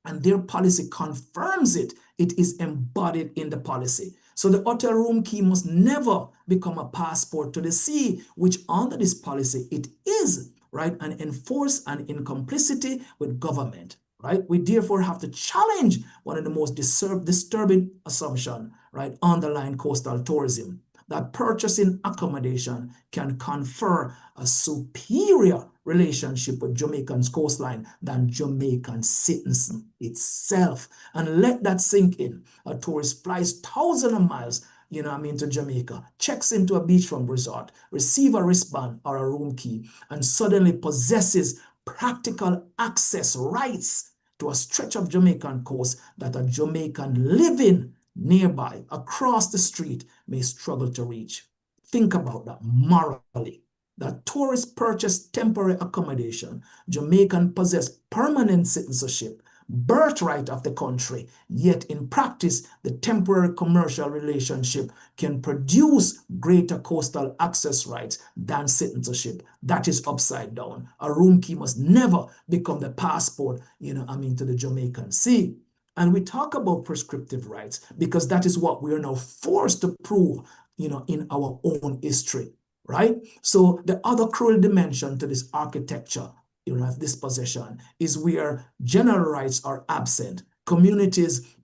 [SPEAKER 9] And their policy confirms it. It is embodied in the policy. So the hotel room key must never become a passport to the sea, which under this policy it is, right, and enforced and in complicity with government, right? We therefore have to challenge one of the most disturbing assumptions, right, underlying coastal tourism, that purchasing accommodation can confer a superior relationship with Jamaican's coastline than Jamaican citizen itself. And let that sink in. A tourist flies thousands of miles, to Jamaica, checks into a beachfront resort, receive a wristband or a room key, and suddenly possesses practical access rights to a stretch of Jamaican coast that a Jamaican living nearby, across the street, may struggle to reach. Think about that morally. That tourists purchase temporary accommodation, Jamaican possess permanent citizenship, birthright of the country, yet in practice, the temporary commercial relationship can produce greater coastal access rights than citizenship. That is upside down. A room key must never become the passport, to the Jamaican sea. And we talk about prescriptive rights because that is what we are now forced to prove, in our own history, right? So the other cruel dimension to this architecture, of dispossession is where general rights are absent. Communities,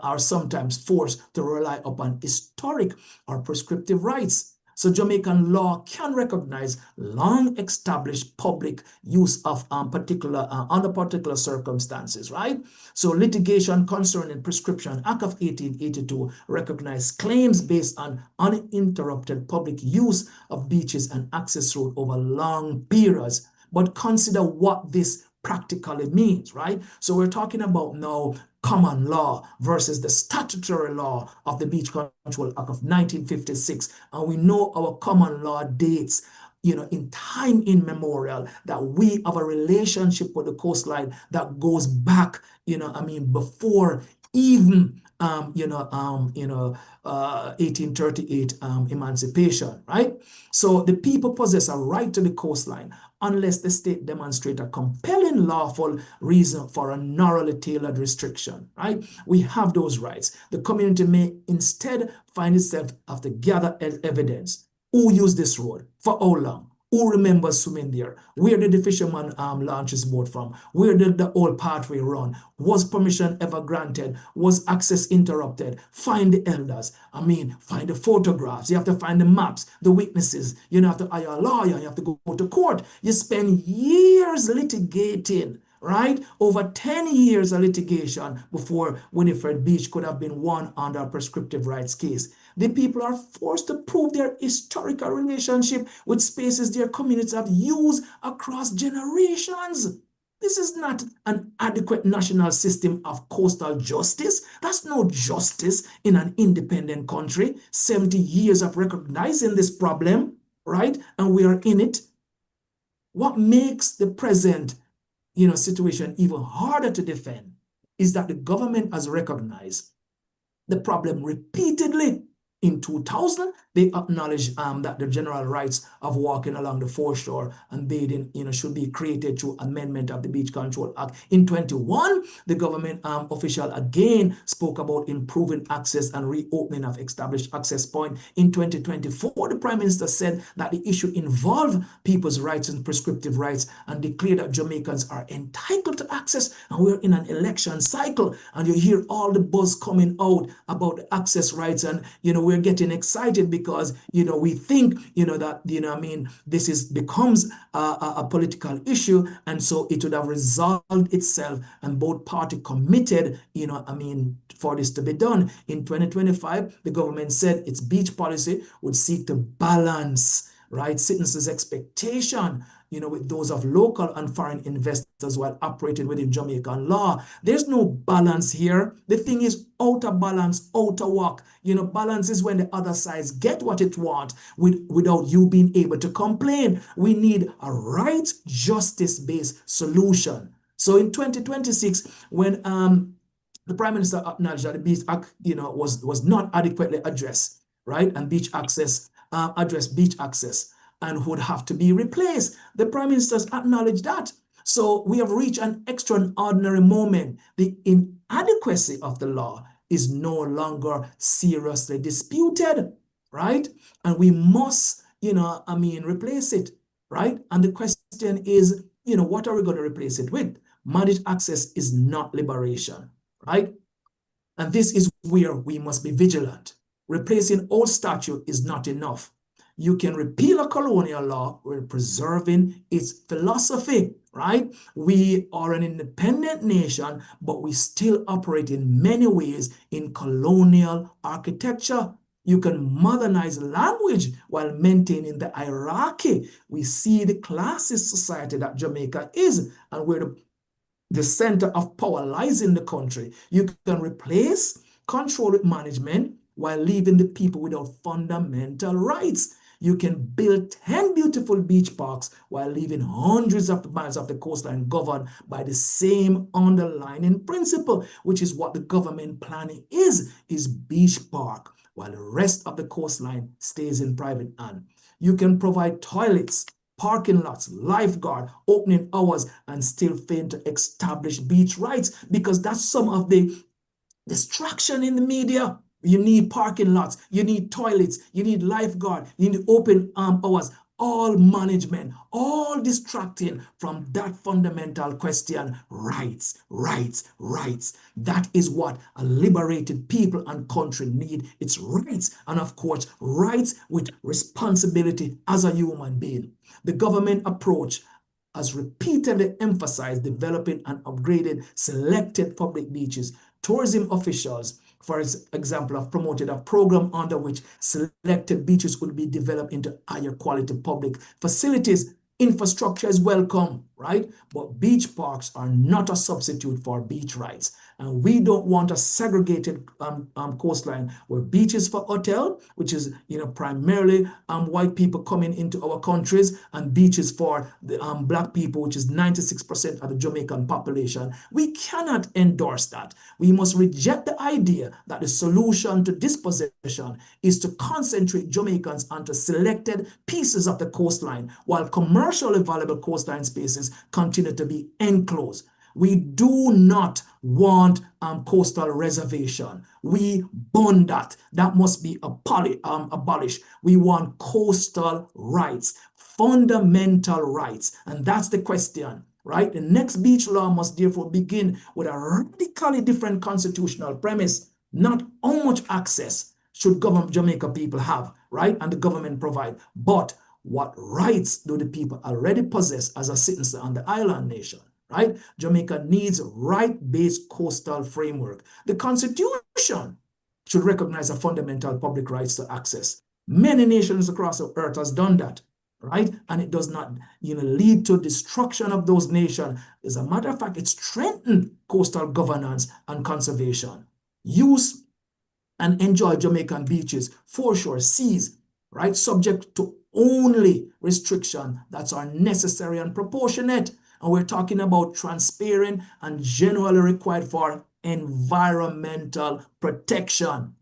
[SPEAKER 9] are sometimes forced to rely upon historic or prescriptive rights, So Jamaican law can recognize long-established public use of under particular circumstances, right? So litigation concerning Prescription Act of 1882 recognized claims based on uninterrupted public use of beaches and access road over long periods. But consider what this practically means, right? So we're talking about now common law versus the statutory law of the Beach Control Act of 1956. And we know our common law dates, in time immemorial, that we have a relationship with the coastline that goes back, before even 1838 emancipation, right? So the people possess a right to the coastline unless the state demonstrate a compelling lawful reason for a narrowly tailored restriction, right? We have those rights. The community may instead find itself have to gather evidence. Who used this road? For how long? Who remembers swimming there? Where did the fisherman launch his boat from? Where did the old pathway run? Was permission ever granted? Was access interrupted? Find the elders. Find the photographs. You have to find the maps, the witnesses. You have to hire a lawyer. You have to go to court. You spend years litigating, right? Over 10 years of litigation before Winifred Beach could have been won under a prescriptive rights case. The people are forced to prove their historical relationship with spaces their communities have used across generations. This is not an adequate national system of coastal justice. That's no justice in an independent country. 70 years of recognizing this problem, right? And we are in it. What makes the present situation even harder to defend is that the government has recognized the problem repeatedly. In 2000, they acknowledged that the general rights of walking along the foreshore and bathing, should be created through amendment of the Beach Control Act. In 21, the government official again spoke about improving access and reopening of established access point. In 2024, the Prime Minister said that the issue involved people's rights and prescriptive rights and declared that Jamaicans are entitled to access. And we're in an election cycle, and you hear all the buzz coming out about the access rights, and we're getting excited because we think that this becomes a political issue, and so it would have resolved itself, and both parties committed for this to be done. In 2025, the government said its beach policy would seek to balance, right, citizens' expectation with those of local and foreign investors while operating within Jamaican law. There's no balance here. The thing is out of balance, out of whack. Balance is when the other sides get what it wants without you being able to complain. We need a right, justice-based solution. So in 2026, when the Prime Minister acknowledged that the Beach Act, was not adequately addressed, right, and beach access, address beach access, and would have to be replaced. The Prime Minister's acknowledged that. So we have reached an extraordinary moment. The inadequacy of the law is no longer seriously disputed, right? And we must, replace it, right? And the question is, what are we going to replace it with? Managed access is not liberation, right? And this is where we must be vigilant. Replacing old statute is not enough. You can repeal a colonial law while preserving its philosophy, right? We are an independent nation, but we still operate in many ways in colonial architecture. You can modernize language while maintaining the hierarchy. We see the classist society that Jamaica is, and where the center of power lies in the country. You can replace control with management while leaving the people without fundamental rights. You can build 10 beautiful beach parks while leaving hundreds of miles of the coastline governed by the same underlying principle, which is what the government planning is beach park, while the rest of the coastline stays in private hand. You can provide toilets, parking lots, lifeguard, opening hours, and still fail to establish beach rights, because that's some of the distraction in the media. You need parking lots, you need toilets, you need lifeguard, you need open hours. all management, all distracting from that fundamental question, rights, rights, rights. That is what a liberated people and country need. It's rights, and of course, rights with responsibility as a human being. The government approach has repeatedly emphasized developing and upgrading selected public beaches. Tourism officials, for example, have promoted a program under which selected beaches would be developed into higher quality public facilities. Infrastructure is welcome, right? But beach parks are not a substitute for beach rights. And we don't want a segregated coastline where beaches for hotel, which is primarily white people coming into our countries, and beaches for the black people, which is 96% of the Jamaican population. We cannot endorse that. We must reject the idea that the solution to dispossession is to concentrate Jamaicans onto selected pieces of the coastline, while commercially valuable coastline spaces continue to be enclosed. We do not want coastal reservation. We burn that. That must be abolished. We want coastal rights, fundamental rights. And that's the question, right? The next beach law must therefore begin with a radically different constitutional premise, not how much access should Jamaica people have, right? And the government provide, but what rights do the people already possess as a citizen on the island nation? Right? Jamaica needs right-based coastal framework. The Constitution should recognize a fundamental public rights to access. Many nations across the earth has done that, right? And it does not, lead to destruction of those nations. As a matter of fact, it strengthens coastal governance and conservation. Use and enjoy Jamaican beaches, foreshore, seas, right? Subject to only restriction that are necessary and proportionate. And we're talking about transparent and generally required for environmental protection.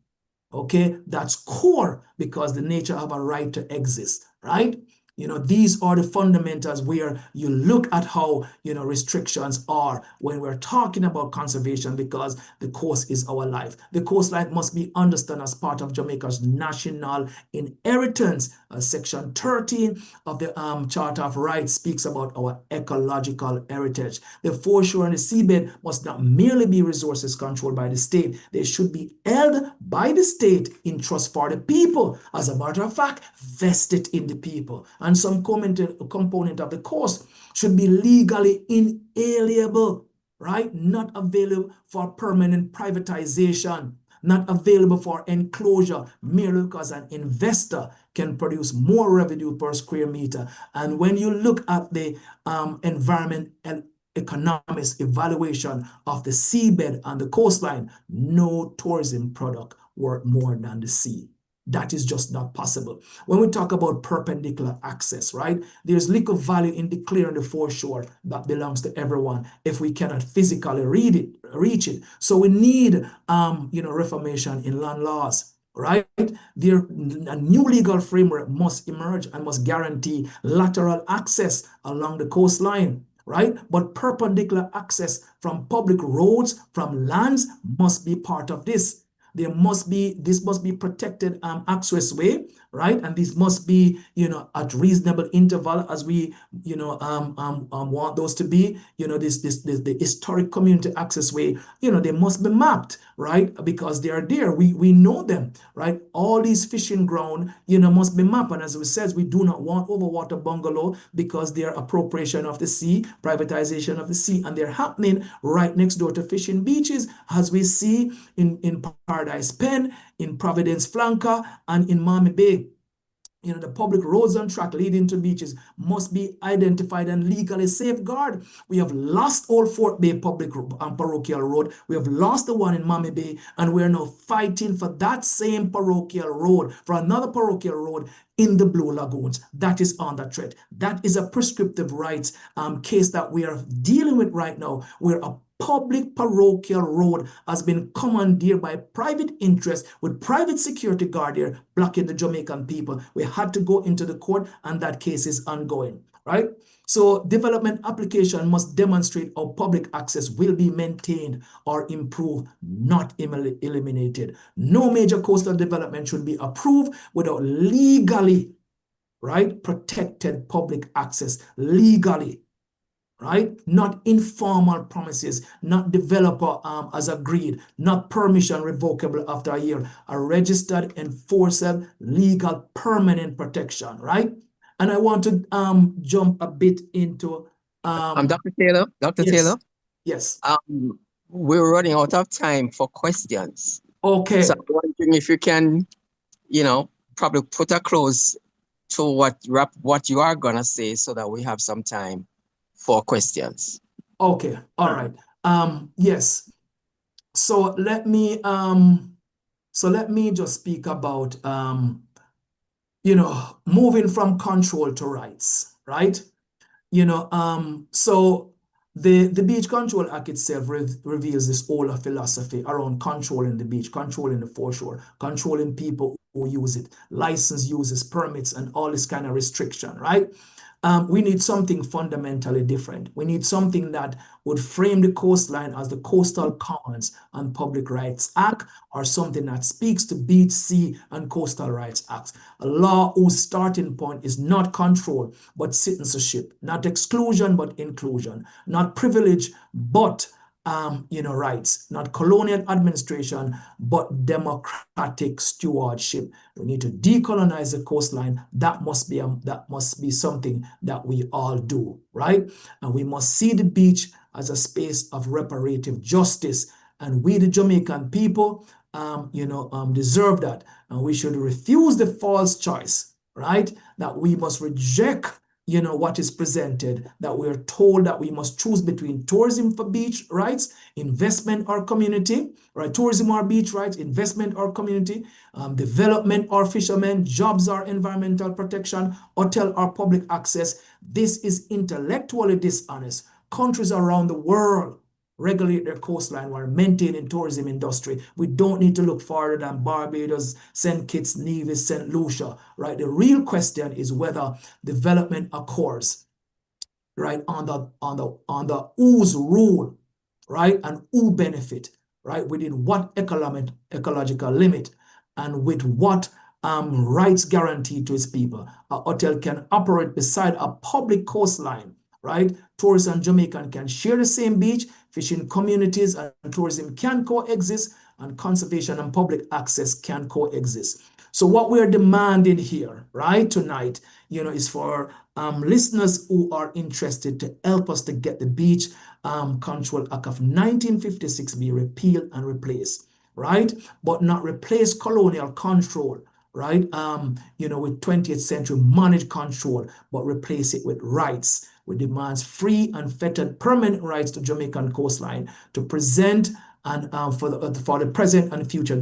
[SPEAKER 9] Okay, that's core because the nature have a right to exist, right? These are the fundamentals where you look at how, restrictions are when we're talking about conservation, because the coast is our life. The coastline must be understood as part of Jamaica's national inheritance. Section 13 of the Charter of Rights speaks about our ecological heritage. The foreshore and the seabed must not merely be resources controlled by the state. They should be held by the state in trust for the people. As a matter of fact, vested in the people. And some component of the coast should be legally inalienable, right? Not available for permanent privatization, not available for enclosure merely because an investor can produce more revenue per square meter. And when you look at the environment and economics evaluation of the seabed and the coastline, no tourism product worth more than the sea. That is just not possible. When we talk about perpendicular access, right, there's little value in declaring the foreshore that belongs to everyone if we cannot physically reach it. So we need, reformation in land laws, right? A new legal framework must emerge and must guarantee lateral access along the coastline, right? But perpendicular access from public roads, from lands, must be part of this. This must be protected accessway, right? And this must be, at reasonable interval as we, want those to be, the historic community accessway, they must be mapped, right? Because they are there. We know them, right? All these fishing ground, must be mapped. And as we said, we do not want overwater bungalow because they are appropriation of the sea, privatization of the sea, and they're happening right next door to fishing beaches, as we see in Paradise Pen, in Providence Flanker, and in Miami Bay. The public roads and track leading to beaches must be identified and legally safeguarded. We have lost Old Fort Bay public and parochial road. We have lost the one in Miami Bay, and we're now fighting for that same parochial road, for another parochial road in the Blue Lagoons. That is under threat. That is a prescriptive rights case that we are dealing with right now, where a public parochial road has been commandeered by private interests with private security guard here blocking the Jamaican people. We had to go into the court, and that case is ongoing, right? So development application must demonstrate how public access will be maintained or improved, not eliminated. No major coastal development should be approved without legally right? Protected public access legally, right? Not informal promises, not developer as agreed, not permission revocable after a year, a registered, enforceable, legal, permanent protection, right? And I want to jump a bit into
[SPEAKER 8] Dr. Taylor, Dr.
[SPEAKER 9] yes,
[SPEAKER 8] Taylor,
[SPEAKER 9] yes.
[SPEAKER 8] we're running out of time for questions.
[SPEAKER 9] Okay.
[SPEAKER 8] So I'm wondering if you can, probably put a close to what you are gonna say so that we have some time for questions.
[SPEAKER 9] Okay, all right. Yes. So let me just speak about moving from control to rights, right? So the Beach Control Act itself reveals this older philosophy around controlling the beach, controlling the foreshore, controlling people who use it, license uses, permits, and all this kind of restriction, right? We need something fundamentally different. We need something that would frame the coastline as the Coastal Commons and Public Rights Act, or something that speaks to Beach, Sea, and Coastal Rights Acts. A law whose starting point is not control, but citizenship, not exclusion, but inclusion, not privilege, but rights, not colonial administration, but democratic stewardship. We need to decolonize the coastline. That must be something that we all do, right? And we must see the beach as a space of reparative justice. And we, the Jamaican people, deserve that. And we should refuse the false choice, right? That we must reject what is presented, that we're told that we must choose between tourism for beach rights, investment or community, right? Tourism or beach rights, investment or community, development or fishermen, jobs or environmental protection, hotel or public access. This is intellectually dishonest. Countries around the world regulate their coastline while maintaining tourism industry. We don't need to look farther than Barbados, St. Kitts, Nevis, St. Lucia, right? The real question is whether development occurs, right, on the whose rule, right, and who benefit, right, within what ecological limit, and with what rights guaranteed to its people. A hotel can operate beside a public coastline, right? Tourists and Jamaican can share the same beach, fishing communities and tourism can coexist, and conservation and public access can coexist. So what we're demanding here, right, tonight, is for listeners who are interested to help us to get the Beach Control Act of 1956 be repealed and replaced, right? But not replace colonial control, right? With 20th century managed control, but replace it with rights, with demands free and fettered permanent rights to Jamaican coastline to present and for the present and future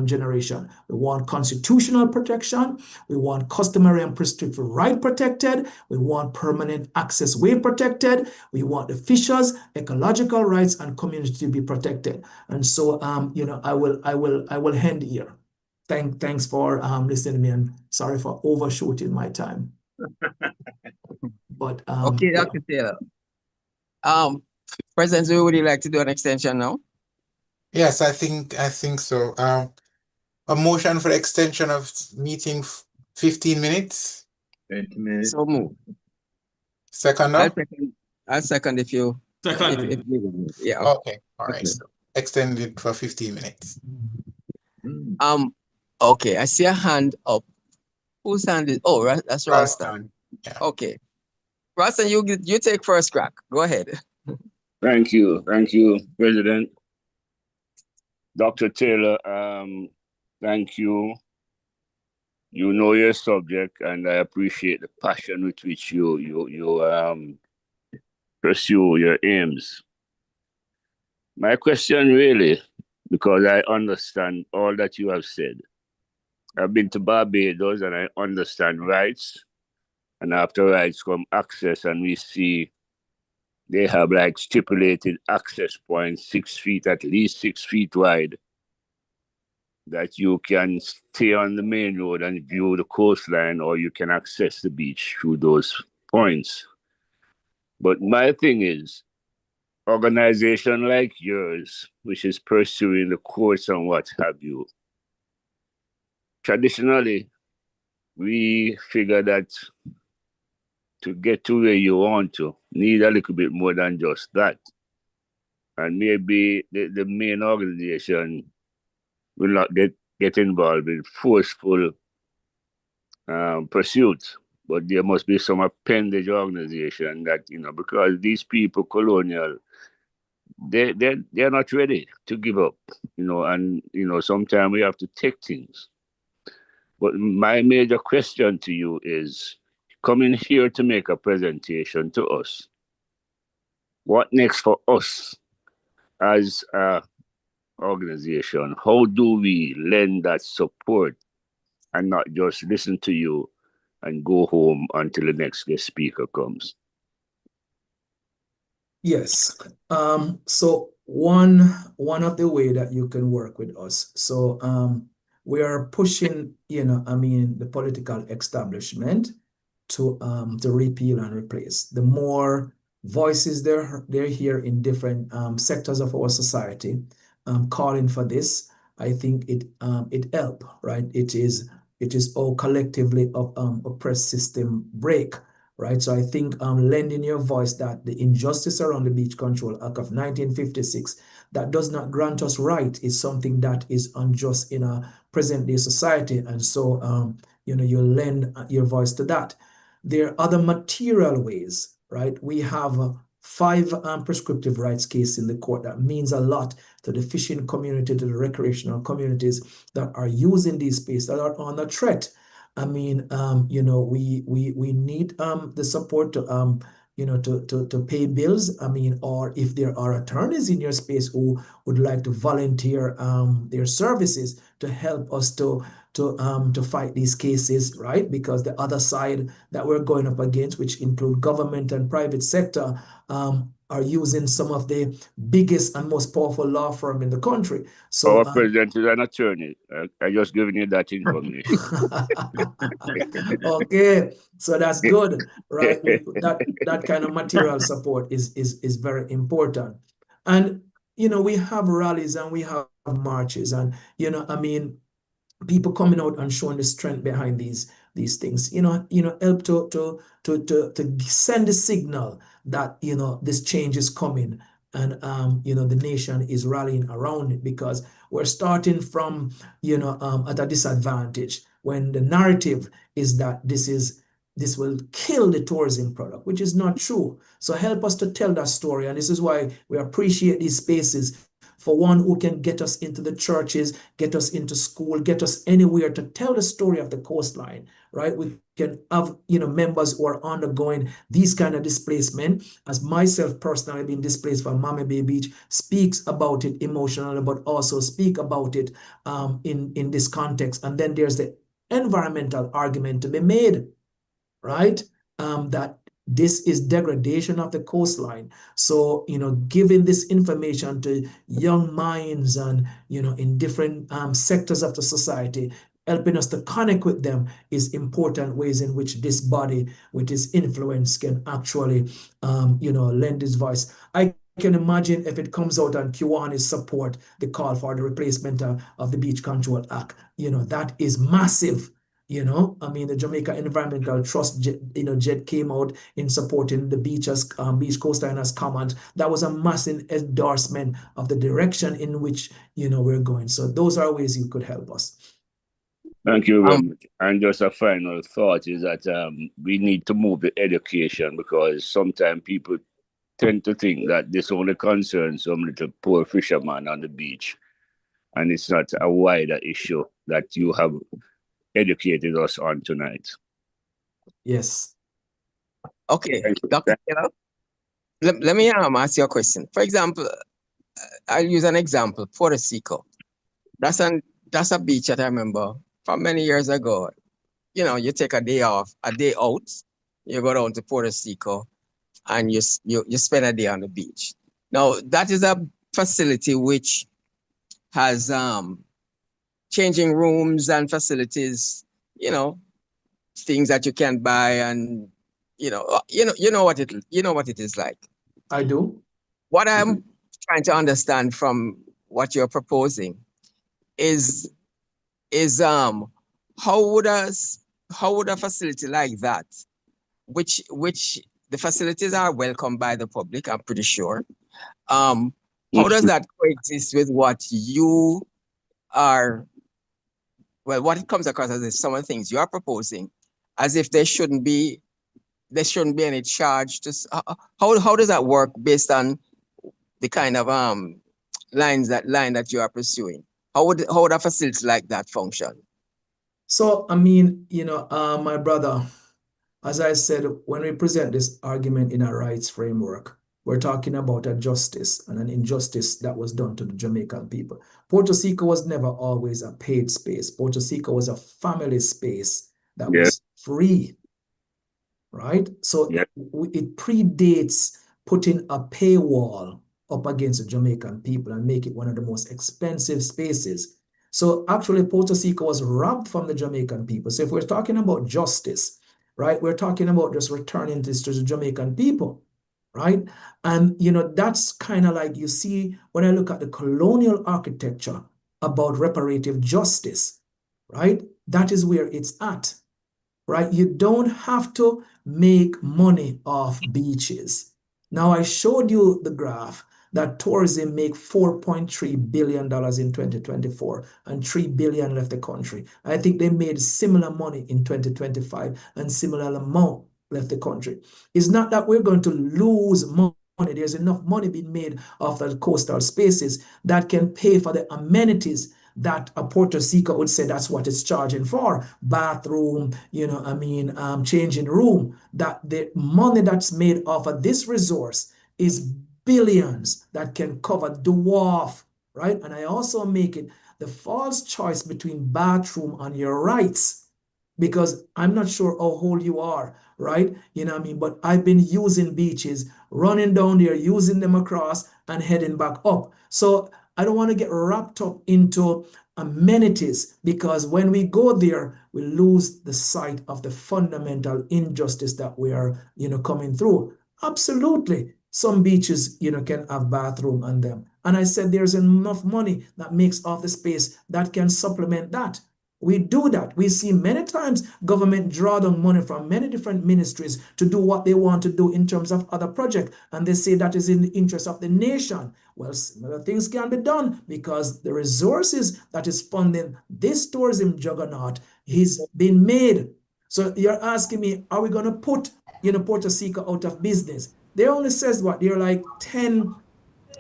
[SPEAKER 9] generation. We want constitutional protection. We want customary and prescriptive right protected. We want permanent access way protected. We want the fishers, ecological rights, and community to be protected. And so, I will end here. Thanks for listening to me, and sorry for overshooting my time. But
[SPEAKER 8] okay, Dr. Taylor. President Zuri, would you like to do an extension now?
[SPEAKER 1] Yes, I think so. A motion for extension of meeting 15 minutes.
[SPEAKER 7] 20 minutes.
[SPEAKER 8] So move.
[SPEAKER 1] Second.
[SPEAKER 8] I'll second if you.
[SPEAKER 11] Second.
[SPEAKER 8] Yeah.
[SPEAKER 1] Okay. All right. So extended for 15 minutes.
[SPEAKER 8] Okay. I see a hand up. Whose hand is? Oh, that's Ralston.
[SPEAKER 1] Yeah.
[SPEAKER 8] Okay. Ralston, you take first crack. Go ahead.
[SPEAKER 11] Thank you, President. Dr. Taylor, thank you. You know your subject, and I appreciate the passion with which you pursue your aims. My question really, because I understand all that you have said. I've been to Barbados and I understand rights, and after rights come access, and we see they have like stipulated access points, 6 feet, at least 6 feet wide, that you can stay on the main road and view the coastline, or you can access the beach through those points. But my thing is, organization like yours, which is pursuing the courts and what have you, traditionally, we figure that to get to where you want to, need a little bit more than just that. And maybe the main organization will not get involved in forceful pursuit, but there must be some appendage organization that, because these people, Colonial, they're not ready to give up, and sometimes we have to take things. But my major question to you is, coming here to make a presentation to us, what next for us as a organization? How do we lend that support and not just listen to you and go home until the next guest speaker comes?
[SPEAKER 9] Yes. So one of the way that you can work with us. So we are pushing, the political establishment to repeal and replace. The more voices they're here in different sectors of our society calling for this, I think it help, right? It is all collectively of oppressed system break. Right, so I think lending your voice that the injustice around the Beach Control Act of 1956 that does not grant us right is something that is unjust in a present day society, and so you lend your voice to that. There are other material ways, right? We have 5 prescriptive rights cases in the court. That means a lot to the fishing community, to the recreational communities that are using these spaces that are under threat. I mean, we need the support to to pay bills. I mean, or if there are attorneys in your space who would like to volunteer their services to help us to fight these cases, right? Because the other side that we're going up against, which include government and private sector, are using some of the biggest and most powerful law firm in the country. So
[SPEAKER 11] our president is an attorney. I just giving you that information.
[SPEAKER 9] Okay, so that's good, right? That kind of material support is very important. And we have rallies and we have marches, and people coming out and showing the strength behind these things, help to send the signal that this change is coming, and the nation is rallying around it, because we're starting from at a disadvantage when the narrative is that this will kill the tourism product, which is not true. So help us to tell that story, and this is why we appreciate these spaces. For one, who can get us into the churches, get us into school, get us anywhere to tell the story of the coastline, right? We can have, members who are undergoing these kind of displacement. As myself personally being displaced from Mama Bay Beach, speaks about it emotionally, but also speak about it in this context. And then there's the environmental argument to be made, right? That this is degradation of the coastline. So, giving this information to young minds and, in different sectors of the society, helping us to connect with them is important ways in which this body with its influence can actually, lend its voice. I can imagine if it comes out and Kiwanis support the call for the replacement of the Beach Control Act, that is massive. The Jamaica Environmental Trust, JED came out in supporting the beach coastline as commons. That was a massive endorsement of the direction in which, we're going. So those are ways you could help us.
[SPEAKER 11] Thank you very much. And just a final thought is that we need to move the education, because sometimes people tend to think that this only concerns some little poor fisherman on the beach, and it's not a wider issue that you have educated us on tonight.
[SPEAKER 9] Yes.
[SPEAKER 8] Okay, Dr. Taylor, let me ask you a question. For example, I'll use an example, Puerto Rico. That's a beach that I remember from many years ago. You take a day out, you go down to Puerto Rico, and you spend a day on the beach. Now, that is a facility which has changing rooms and facilities, things that you can buy, and you know what it is like.
[SPEAKER 9] I do.
[SPEAKER 8] What I'm trying to understand from what you're proposing is how how would a facility like that, which the facilities are welcomed by the public, I'm pretty sure. How does that coexist with what you are, well, what it comes across as if some of the things you are proposing, as if there shouldn't be any charge to, how does that work based on the kind of line that you are pursuing? How would a facility like that function?
[SPEAKER 9] So, I mean, my brother, as I said, when we present this argument in a rights framework, we're talking about a justice and an injustice that was done to the Jamaican people. Puerto Rico was never always a paid space. Puerto Rico was a family space that was free, right? So it predates putting a paywall up against the Jamaican people and make it one of the most expensive spaces. So actually, Puerto Rico was robbed from the Jamaican people. So if we're talking about justice, right, we're talking about just returning this to the Jamaican people, right? And, that's kind of like you see when I look at the colonial architecture about reparative justice, right? That is where it's at, right? You don't have to make money off beaches. Now, I showed you the graph that tourism make $4.3 billion in 2024 and $3 billion left the country. I think they made similar money in 2025 and similar amount left the country. It's not that we're going to lose money. There's enough money being made off the coastal spaces that can pay for the amenities that a Puerto Rico would say that's what it's charging for. Bathroom, changing room. That the money that's made off of this resource is billions that can cover dwarf, right? And I also make it the false choice between bathroom and your rights, because I'm not sure how old you are, right? But I've been using beaches, running down there, using them across and heading back up. So I don't want to get wrapped up into amenities, because when we go there, we lose the sight of the fundamental injustice that we are, coming through. Absolutely. Some beaches, can have bathroom on them. And I said there's enough money that makes off the space that can supplement that. We do that. We see many times government draw down money from many different ministries to do what they want to do in terms of other projects. And they say that is in the interest of the nation. Well, similar things can be done because the resources that is funding this tourism juggernaut is being made. So you're asking me, are we going to put, Puerto Rico out of business? They only says what? They're like 10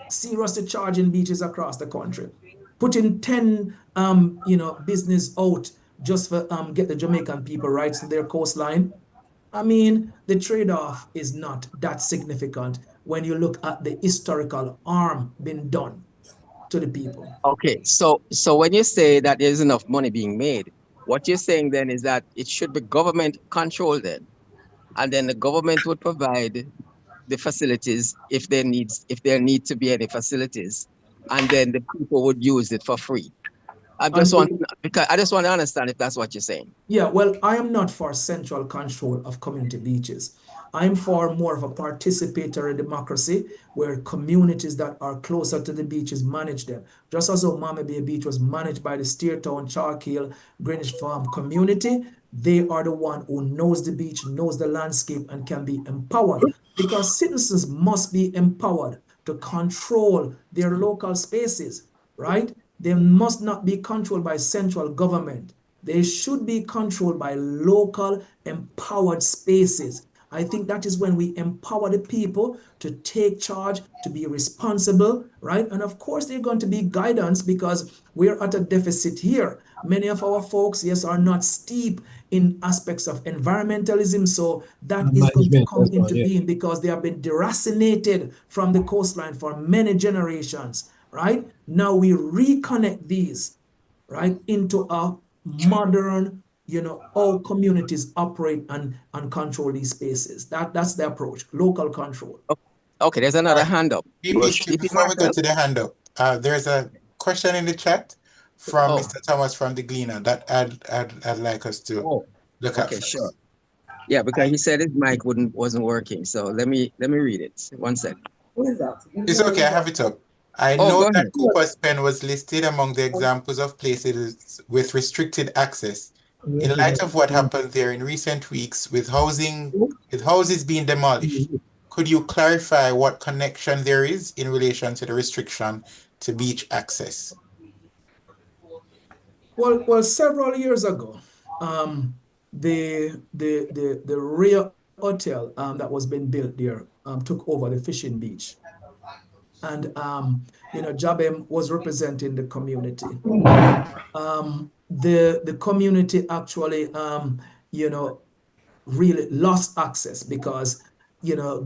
[SPEAKER 9] seriously charging beaches across the country. Putting 10 business out just for get the Jamaican people rights to their coastline. I mean, the trade-off is not that significant when you look at the historical harm being done to the people.
[SPEAKER 8] Okay, so when you say that there's enough money being made, what you're saying then is that it should be government controlled then, and then the government would provide the facilities if there need to be any facilities, and then the people would use it for free. I just want to understand if that's what you're saying.
[SPEAKER 9] Yeah, well, I am not for central control of community beaches. I'm for more of a participatory democracy where communities that are closer to the beaches manage them. Just as Omame Bay Beach was managed by the Steertown, Chalk Hill, Greenwich Farm community, they are the one who knows the beach, knows the landscape, and can be empowered, because citizens must be empowered to control their local spaces, right? They must not be controlled by central government. They should be controlled by local empowered spaces. I think that is when we empower the people to take charge, to be responsible, right? And of course, there's going to be guidance because we're at a deficit here. Many of our folks, yes, are not steep in aspects of environmentalism. So that is going to come into being because they have been deracinated from the coastline for many generations, right? Now we reconnect these, right, into a modern, all communities operate and control these spaces. That's the approach, local control.
[SPEAKER 8] Okay, there's another hand up.
[SPEAKER 1] Before we go to the hand up, there's a question in the chat from Mr. Thomas from the Gleaner that I'd like us to look at.
[SPEAKER 8] Okay, sure. Yeah, because he said his mic wasn't working. So let me read it. One sec.
[SPEAKER 1] It's okay, I have it up. I know that Cooper's Pen was listed among the examples of places with restricted access In light of what happened there in recent weeks with houses being demolished, could you clarify what connection there is in relation to the restriction to beach access?
[SPEAKER 9] Well, several years ago, the rear hotel that was being built there took over the fishing beach. And Jabem was representing the community. The community actually really lost access because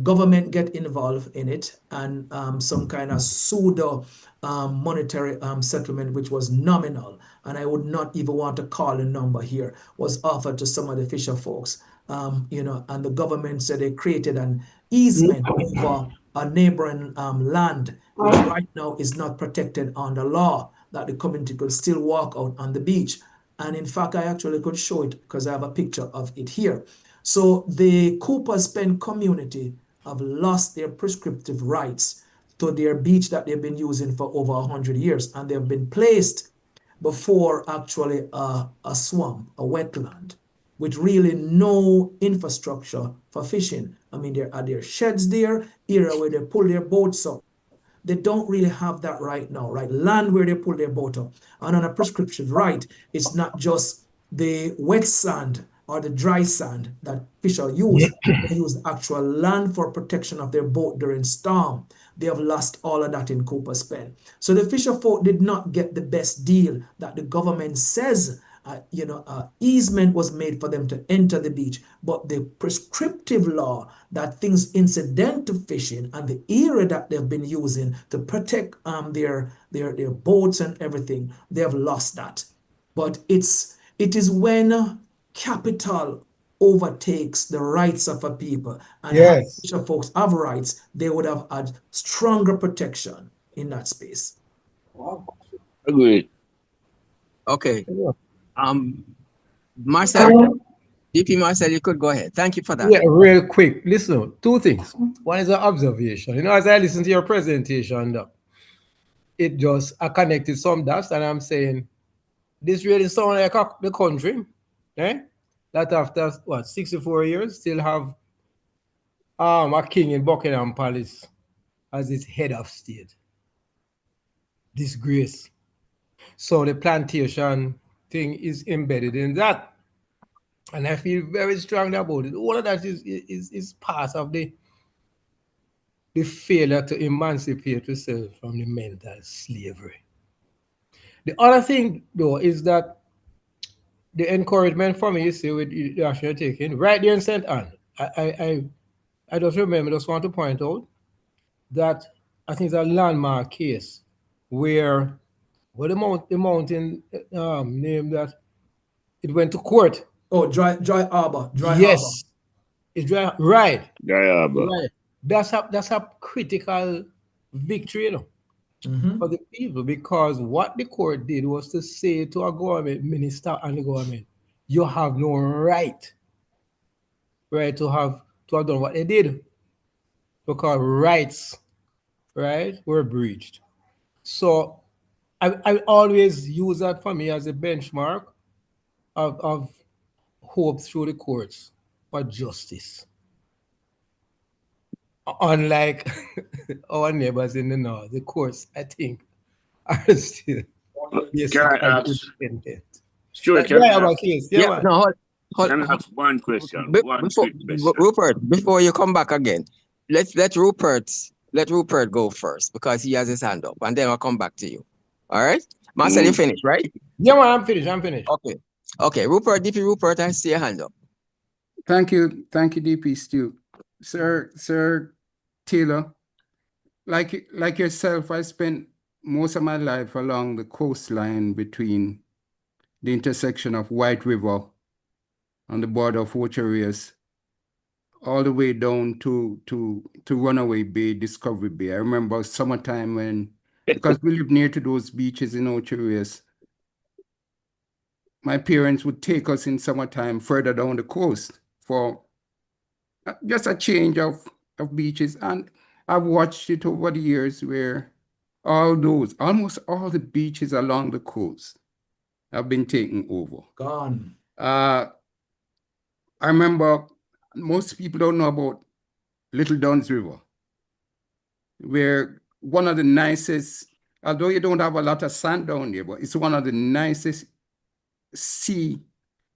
[SPEAKER 9] government get involved in it, and some kind of pseudo monetary settlement, which was nominal, and I would not even want to call a number here, was offered to some of the fisher folks. And the government said they created an easement over a neighboring land, which right now is not protected under law, that the community could still walk out on the beach. And in fact, I actually could show it because I have a picture of it here. So the Cooper's Pen community have lost their prescriptive rights to their beach that they've been using for over 100 years, and they've been placed before actually a swamp, a wetland, with really no infrastructure for fishing. I mean, there are sheds there, area where they pull their boats up. They don't really have that right now, right? Land where they pull their boat up. And on a prescriptive right, it's not just the wet sand or the dry sand that fisher use. They use actual land for protection of their boat during storm. They have lost all of that in Cooper's Pen. So the fisher folk did not get the best deal that the government says. Easement was made for them to enter the beach, but the prescriptive law that things incident to fishing and the area that they've been using to protect their boats and everything, they have lost that. But it is when capital overtakes the rights of a people, and fisher folks have rights, they would have had stronger protection in that space.
[SPEAKER 11] Agreed.
[SPEAKER 8] Okay. Marcel, DP Marcel, you could go ahead. Thank you for that.
[SPEAKER 12] Yeah, real quick. Listen, two things. One is an observation. As I listen to your presentation, I connected some dots, and I'm saying, this really sounds like the country, that after 64 years still have a king in Buckingham Palace as its head of state. Disgrace. So the plantation thing is embedded in that. And I feel very strongly about it. All of that is part of the failure to emancipate yourself from the mental slavery. The other thing, though, is that the encouragement for me, you see, with the action you're taking, right there in St. Anne, I just want to point out that I think it's a landmark case where the mountain name that it went to court.
[SPEAKER 9] Oh, Dry Harbor.
[SPEAKER 12] Yes. It's dry, right.
[SPEAKER 11] Dry Harbor.
[SPEAKER 12] Right. That's a critical victory, for the people, because what the court did was to say to a government minister and the government, you have no right to have done what they did, because rights, were breached. So I always use that for me as a benchmark of hope through the courts for justice. Unlike our neighbors in the north, the courts, I think, are still independent.
[SPEAKER 11] Sure,
[SPEAKER 12] Can I have a case?
[SPEAKER 8] Yeah, no, hold.
[SPEAKER 11] Can I have one question?
[SPEAKER 8] Rupert, before you come back again, let Rupert go first because he has his hand up, and then I'll come back to you. All right, Marcel, you finished, right?
[SPEAKER 12] Yeah, man, I'm finished.
[SPEAKER 8] Okay, Rupert, DP Rupert, I see your hand up.
[SPEAKER 13] Thank you, DP Stu. Sir Taylor, like yourself, I spent most of my life along the coastline between the intersection of White River on the border of Ocherias, all the way down to Runaway Bay, Discovery Bay. I remember summertime because we lived near to those beaches in Ocherias, my parents would take us in summertime further down the coast for just a change of beaches. And I've watched it over the years where almost all the beaches along the coast have been taken over.
[SPEAKER 9] Gone.
[SPEAKER 13] I remember most people don't know about Little Duns River, where one of the nicest, although you don't have a lot of sand down there, but it's one of the nicest sea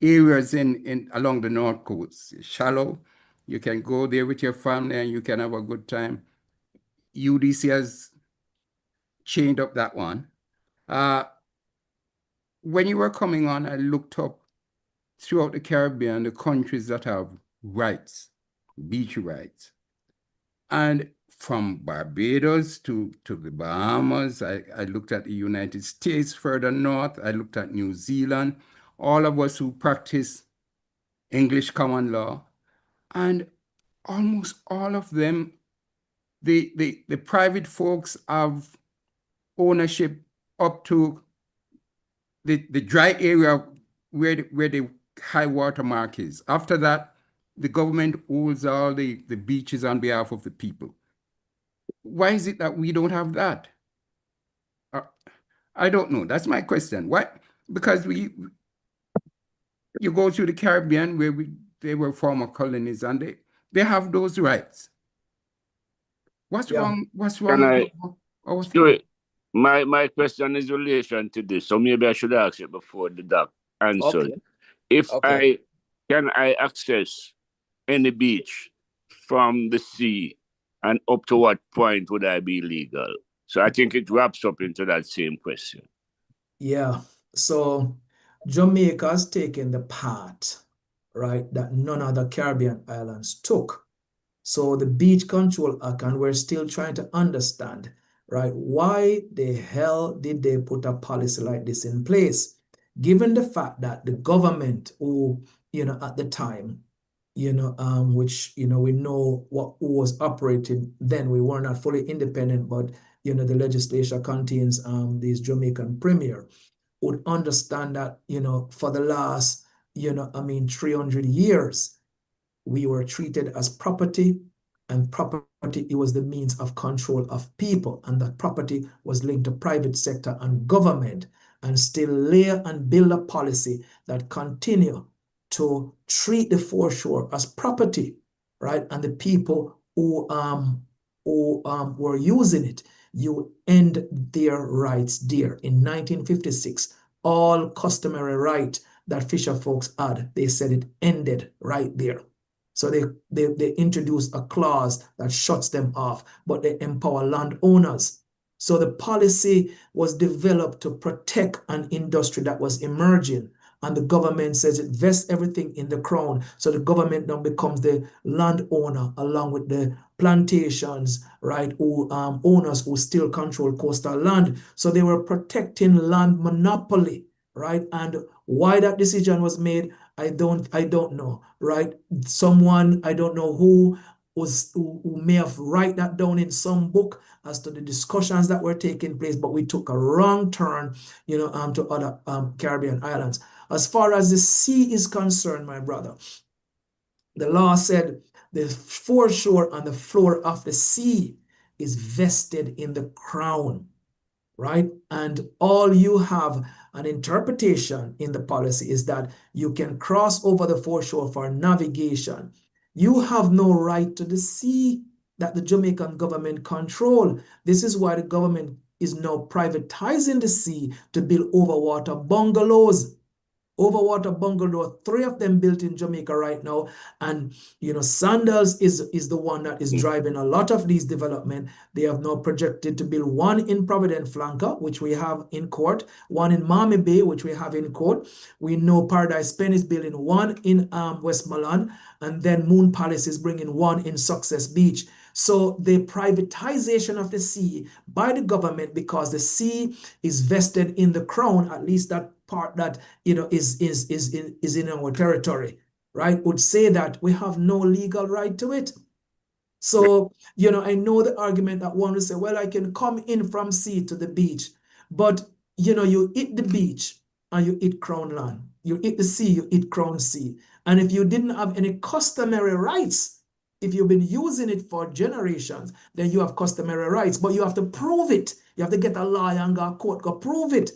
[SPEAKER 13] areas in along the North Coast. It's shallow. You can go there with your family and you can have a good time. UDC has chained up that one. When you were coming on, I looked up throughout the Caribbean, the countries that have rights, beach rights. And from Barbados to the Bahamas, I looked at the United States further north, I looked at New Zealand, all of us who practice English common law, and almost all of them, the private folks have ownership up to the dry area where the high water mark is. After that, the government owns all the beaches on behalf of the people. Why is it that we don't have that? I don't know. That's my question. Why? Because you go to the Caribbean where they were former colonies and they have those rights. What's wrong? What's wrong?
[SPEAKER 11] My question is in relation to this, so maybe I should ask it before the doc answers.
[SPEAKER 8] Okay.
[SPEAKER 11] If
[SPEAKER 8] Okay.
[SPEAKER 11] can I access any beach from the sea, and up to what point would I be legal? So I think it wraps up into that same question.
[SPEAKER 9] Yeah. So Jamaica's taken the path, right, that none other Caribbean islands took. So the Beach Control Act, and we're still trying to understand, right, why the hell did they put a policy like this in place? Given the fact that the government, who, at the time, which, we know who was operating then, we were not fully independent, but, the legislature contains these Jamaican premier, would understand that, for the last, 300 years, we were treated as property, and property, it was the means of control of people, and that property was linked to private sector and government, and still lay and build a policy that continue to treat the foreshore as property, right? And the people who were using it, you end their rights there. In 1956, all customary right that fisher folks had, they said it ended right there. So they introduced a clause that shuts them off, but they empower landowners. So the policy was developed to protect an industry that was emerging, and the government says it vests everything in the crown. So the government now becomes the landowner along with the plantations, right, who owners who still control coastal land. So they were protecting land monopoly, right? And why that decision was made, I don't know, right? Someone, I don't know who may have write that down in some book as to the discussions that were taking place, but we took a wrong turn, to other Caribbean islands. As far as the sea is concerned, my brother, the law said the foreshore and the floor of the sea is vested in the crown, right? And all you have an interpretation in the policy is that you can cross over the foreshore for navigation. You have no right to the sea that the Jamaican government control. This is why the government is now privatizing the sea to build overwater bungalows. Overwater bungalow, 3 of them built in Jamaica right now. And, Sandals is the one that is driving a lot of these development. They have now projected to build 1 in Providence Flanker, which we have in court, 1 in Miami Bay, which we have in court. We know Paradise Pen is building 1 in Westmoreland, and then Moon Palace is bringing 1 in Success Beach. So the privatization of the sea by the government, because the sea is vested in the crown, at least that part that is in our territory, right, would say that we have no legal right to it. So, I know the argument that one will say, well, I can come in from sea to the beach, but, you hit the beach and you hit crown land. You hit the sea, you hit crown sea. And if you didn't have any customary rights, if you've been using it for generations, then you have customary rights, but you have to prove it. You have to get a lawyer and go to court, go prove it.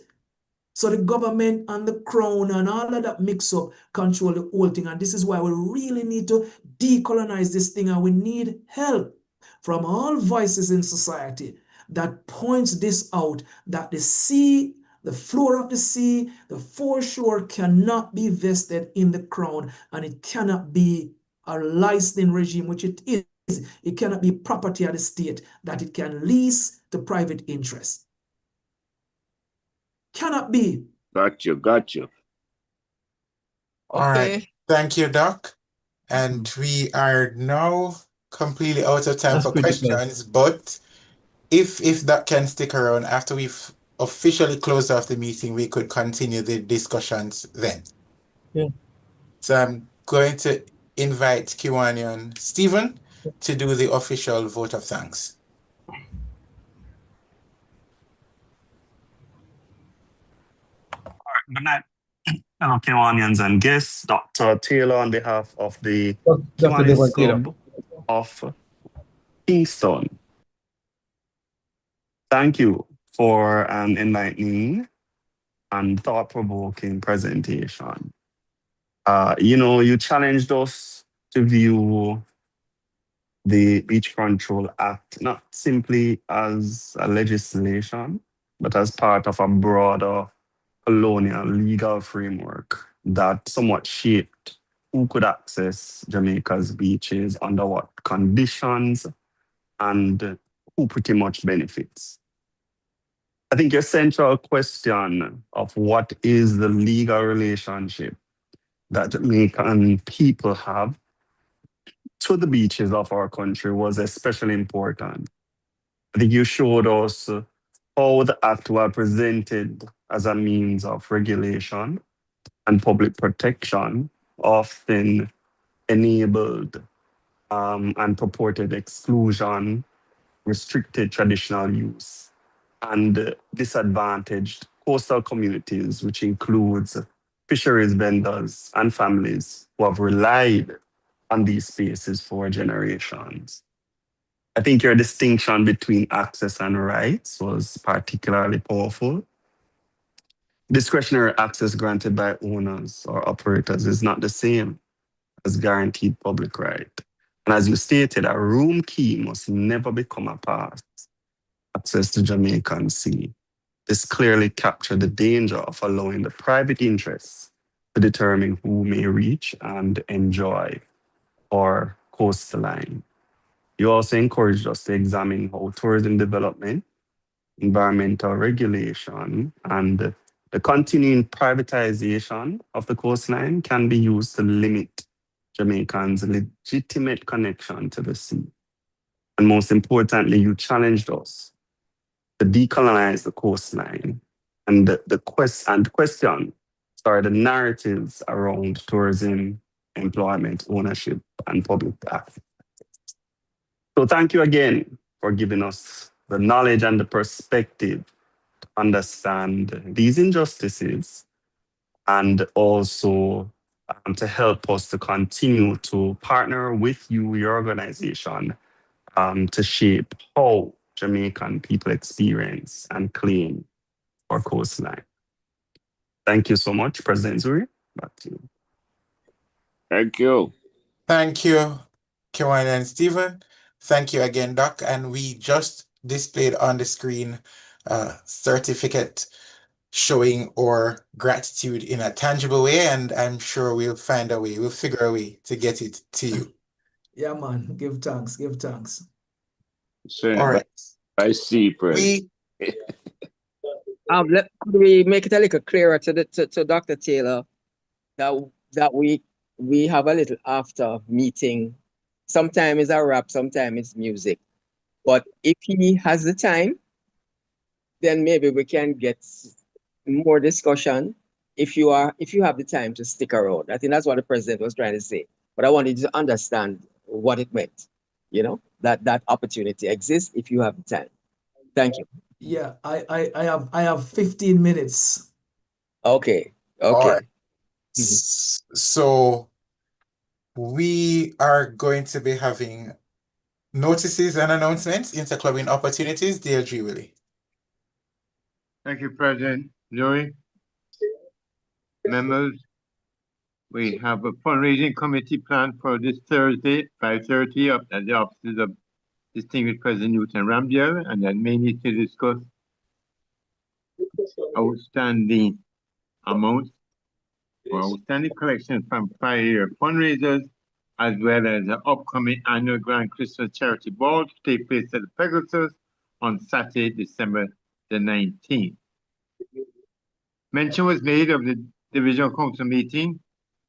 [SPEAKER 9] So the government and the crown and all of that mix up control the whole thing. And this is why we really need to decolonize this thing. And we need help from all voices in society that points this out, that the sea, the floor of the sea, the foreshore cannot be vested in the crown, and it cannot be a licensing regime, which it is. It cannot be property of the state that it can lease to private interests. Cannot be.
[SPEAKER 11] Got you, got you.
[SPEAKER 1] All right. Thank you, Doc. And we are now completely out of time
[SPEAKER 12] That's
[SPEAKER 1] for
[SPEAKER 12] critical.
[SPEAKER 1] questions, but if Doc can stick around after we've officially closed off the meeting, we could continue the discussions then.
[SPEAKER 12] Yeah.
[SPEAKER 1] So I'm going to invite Kiwanian Stephen to do the official vote of thanks.
[SPEAKER 14] Good night, fellow Kiwanians and guests. Dr. Taylor on behalf of the
[SPEAKER 12] Dr. Devon
[SPEAKER 14] Kiwanis
[SPEAKER 12] Taylor.
[SPEAKER 14] Club of Kingston. Thank you for an enlightening and thought-provoking presentation. You challenged us to view the Beach Control Act not simply as a legislation, but as part of a broader colonial legal framework that somewhat shaped who could access Jamaica's beaches, under what conditions, and who pretty much benefits. I think your central question of what is the legal relationship that Jamaican people have to the beaches of our country was especially important. I think you showed us how the act was presented as a means of regulation and public protection, often enabled and purported exclusion, restricted traditional use, and disadvantaged coastal communities, which includes fisheries vendors and families who have relied on these spaces for generations. I think your distinction between access and rights was particularly powerful. Discretionary access granted by owners or operators is not the same as guaranteed public right. And as you stated, a room key must never become a pass. Access to Jamaican Sea. This clearly captured the danger of allowing the private interests to determine who may reach and enjoy our coastline. You also encouraged us to examine how tourism development, environmental regulation, and the continuing privatization of the coastline can be used to limit Jamaicans' legitimate connection to the sea. And most importantly, you challenged us to decolonize the coastline and the narratives around tourism, employment, ownership, and public access. So thank you again for giving us the knowledge and the perspective to understand these injustices, and also to help us to continue to partner with you, your organization, to shape how Jamaican people experience and claim our coastline. Thank you so much, President Zuri. Back to you.
[SPEAKER 11] Thank you.
[SPEAKER 1] Thank you, Kiwana and Stephen. Thank you again, Doc. And we just displayed on the screen a certificate showing our gratitude in a tangible way, and I'm sure we'll find a way, we'll figure a way to get it to you.
[SPEAKER 9] Yeah, man. Give thanks. Give thanks.
[SPEAKER 1] All right.
[SPEAKER 11] I see, President.
[SPEAKER 8] Could we make it a little clearer to Dr. Taylor that we have a little after meeting. Sometimes it's a rap, sometimes it's music. But if he has the time, then maybe we can get more discussion if you have the time to stick around. I think that's what the president was trying to say. But I wanted you to understand what it meant, that opportunity exists if you have the time. Thank you.
[SPEAKER 9] Yeah, I have 15 minutes.
[SPEAKER 8] Okay.
[SPEAKER 1] All right. So we are going to be having notices and announcements, interclubbing opportunities. Dear Willie.
[SPEAKER 15] Thank you, President Louis. Members, we have a fundraising committee planned for this Thursday, 5:30 at the offices of Distinguished President Newton Rambiel, and that may need to discuss outstanding amounts or outstanding collections from prior year fundraisers, as well as the upcoming annual Grand Christmas Charity Ball to take place at the Pegasus on Saturday, December the 19th. Mention was made of the Divisional Council meeting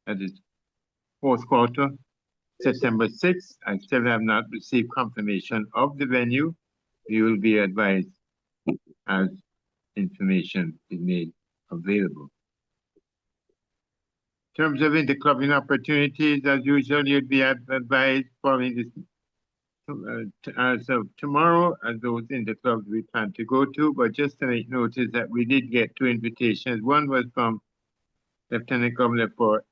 [SPEAKER 15] at the fourth quarter, September 6th. I still have not received confirmation of the venue. You will be advised as information is made available. In terms of interclubbing opportunities, as usual, you'd be advised following this as of tomorrow, as those interclubs we plan to go to. But just to make notice that we did get 2 invitations. One was from Lieutenant Governor for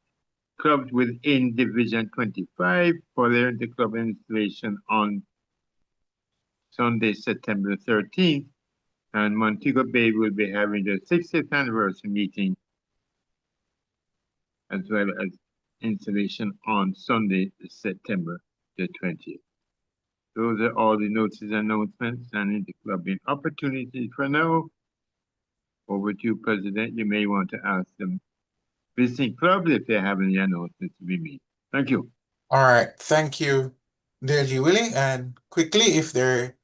[SPEAKER 15] clubs within Division 25 for their interclub installation on Sunday, September 13th. And Montego Bay will be having their 60th anniversary meeting, as well as installation on Sunday, September the 20th. Those are all the notices, announcements, and interclubbing opportunities for now. Over to you, President. You may want to ask them visiting clubs if they have any announcements to be made. Thank you.
[SPEAKER 1] All right, thank you, Deji Willie. And quickly, if there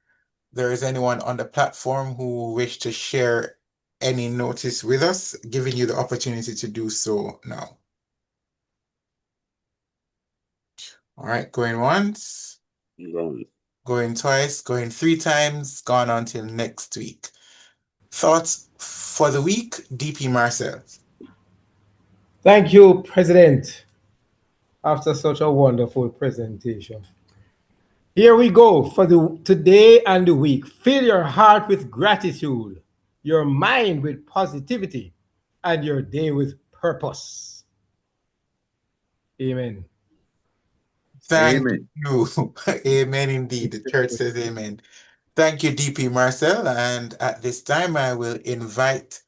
[SPEAKER 1] is anyone on the platform who wish to share any notice with us, giving you the opportunity to do so now. All right, going once, going twice, going 3 times, gone until next week. Thoughts for the week, DP Marcel.
[SPEAKER 12] Thank you, President, after such a wonderful presentation. Here we go for the today and the week. Fill your heart with gratitude, your mind with positivity, and your day with purpose. Amen.
[SPEAKER 1] Thank you. Amen indeed. The church says amen. Thank you, DP Marcel. And at this time, I will invite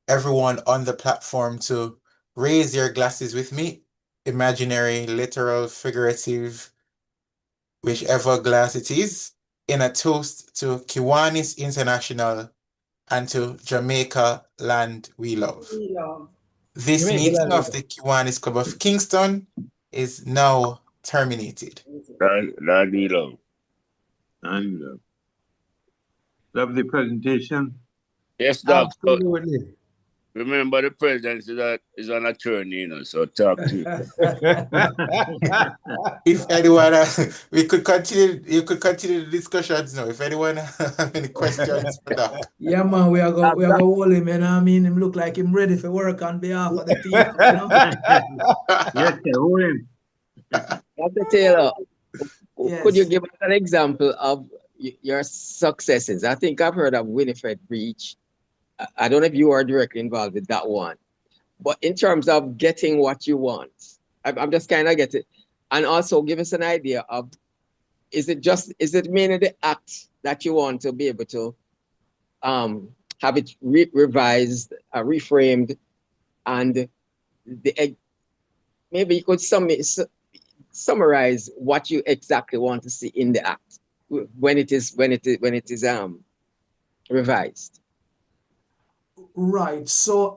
[SPEAKER 1] everyone on the platform to raise your glasses with me. Imaginary, literal, figurative, whichever glass it is, in a toast to Kiwanis International and to Jamaica land we love. This meeting of the Kiwanis Club of Kingston is now terminated.
[SPEAKER 11] Land we love.
[SPEAKER 15] And love the presentation.
[SPEAKER 11] Yes, Doc.
[SPEAKER 12] Absolutely.
[SPEAKER 11] Remember, the president is an attorney, you know, so talk to you.
[SPEAKER 1] If anyone, we could continue, you could continue the discussions now. If anyone have any questions for Doc.
[SPEAKER 9] Yeah, man, we are going to hold him, and I mean, him look like him ready for work on behalf of the people, you know?
[SPEAKER 15] Yes, hold him.
[SPEAKER 8] Dr. Taylor,
[SPEAKER 9] Yes.
[SPEAKER 8] could you give us an example of your successes? I think I've heard of Winifred Breach. I don't know if you are directly involved with that one, but in terms of getting what you want, I'm just kind of getting, and also give us an idea of, is it mainly the act that you want to be able to have it revised, reframed, and maybe you could summarize what you exactly want to see in the act when it is revised.
[SPEAKER 9] Right. So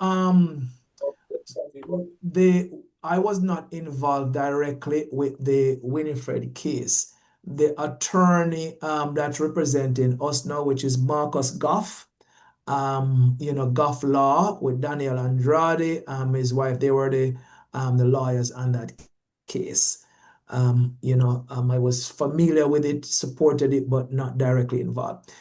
[SPEAKER 9] I was not involved directly with the Winifred case. The attorney that's representing us now, which is Marcus Goff, Goff Law with Daniel Andrade, his wife, they were the lawyers on that case. I was familiar with it, supported it, but not directly involved.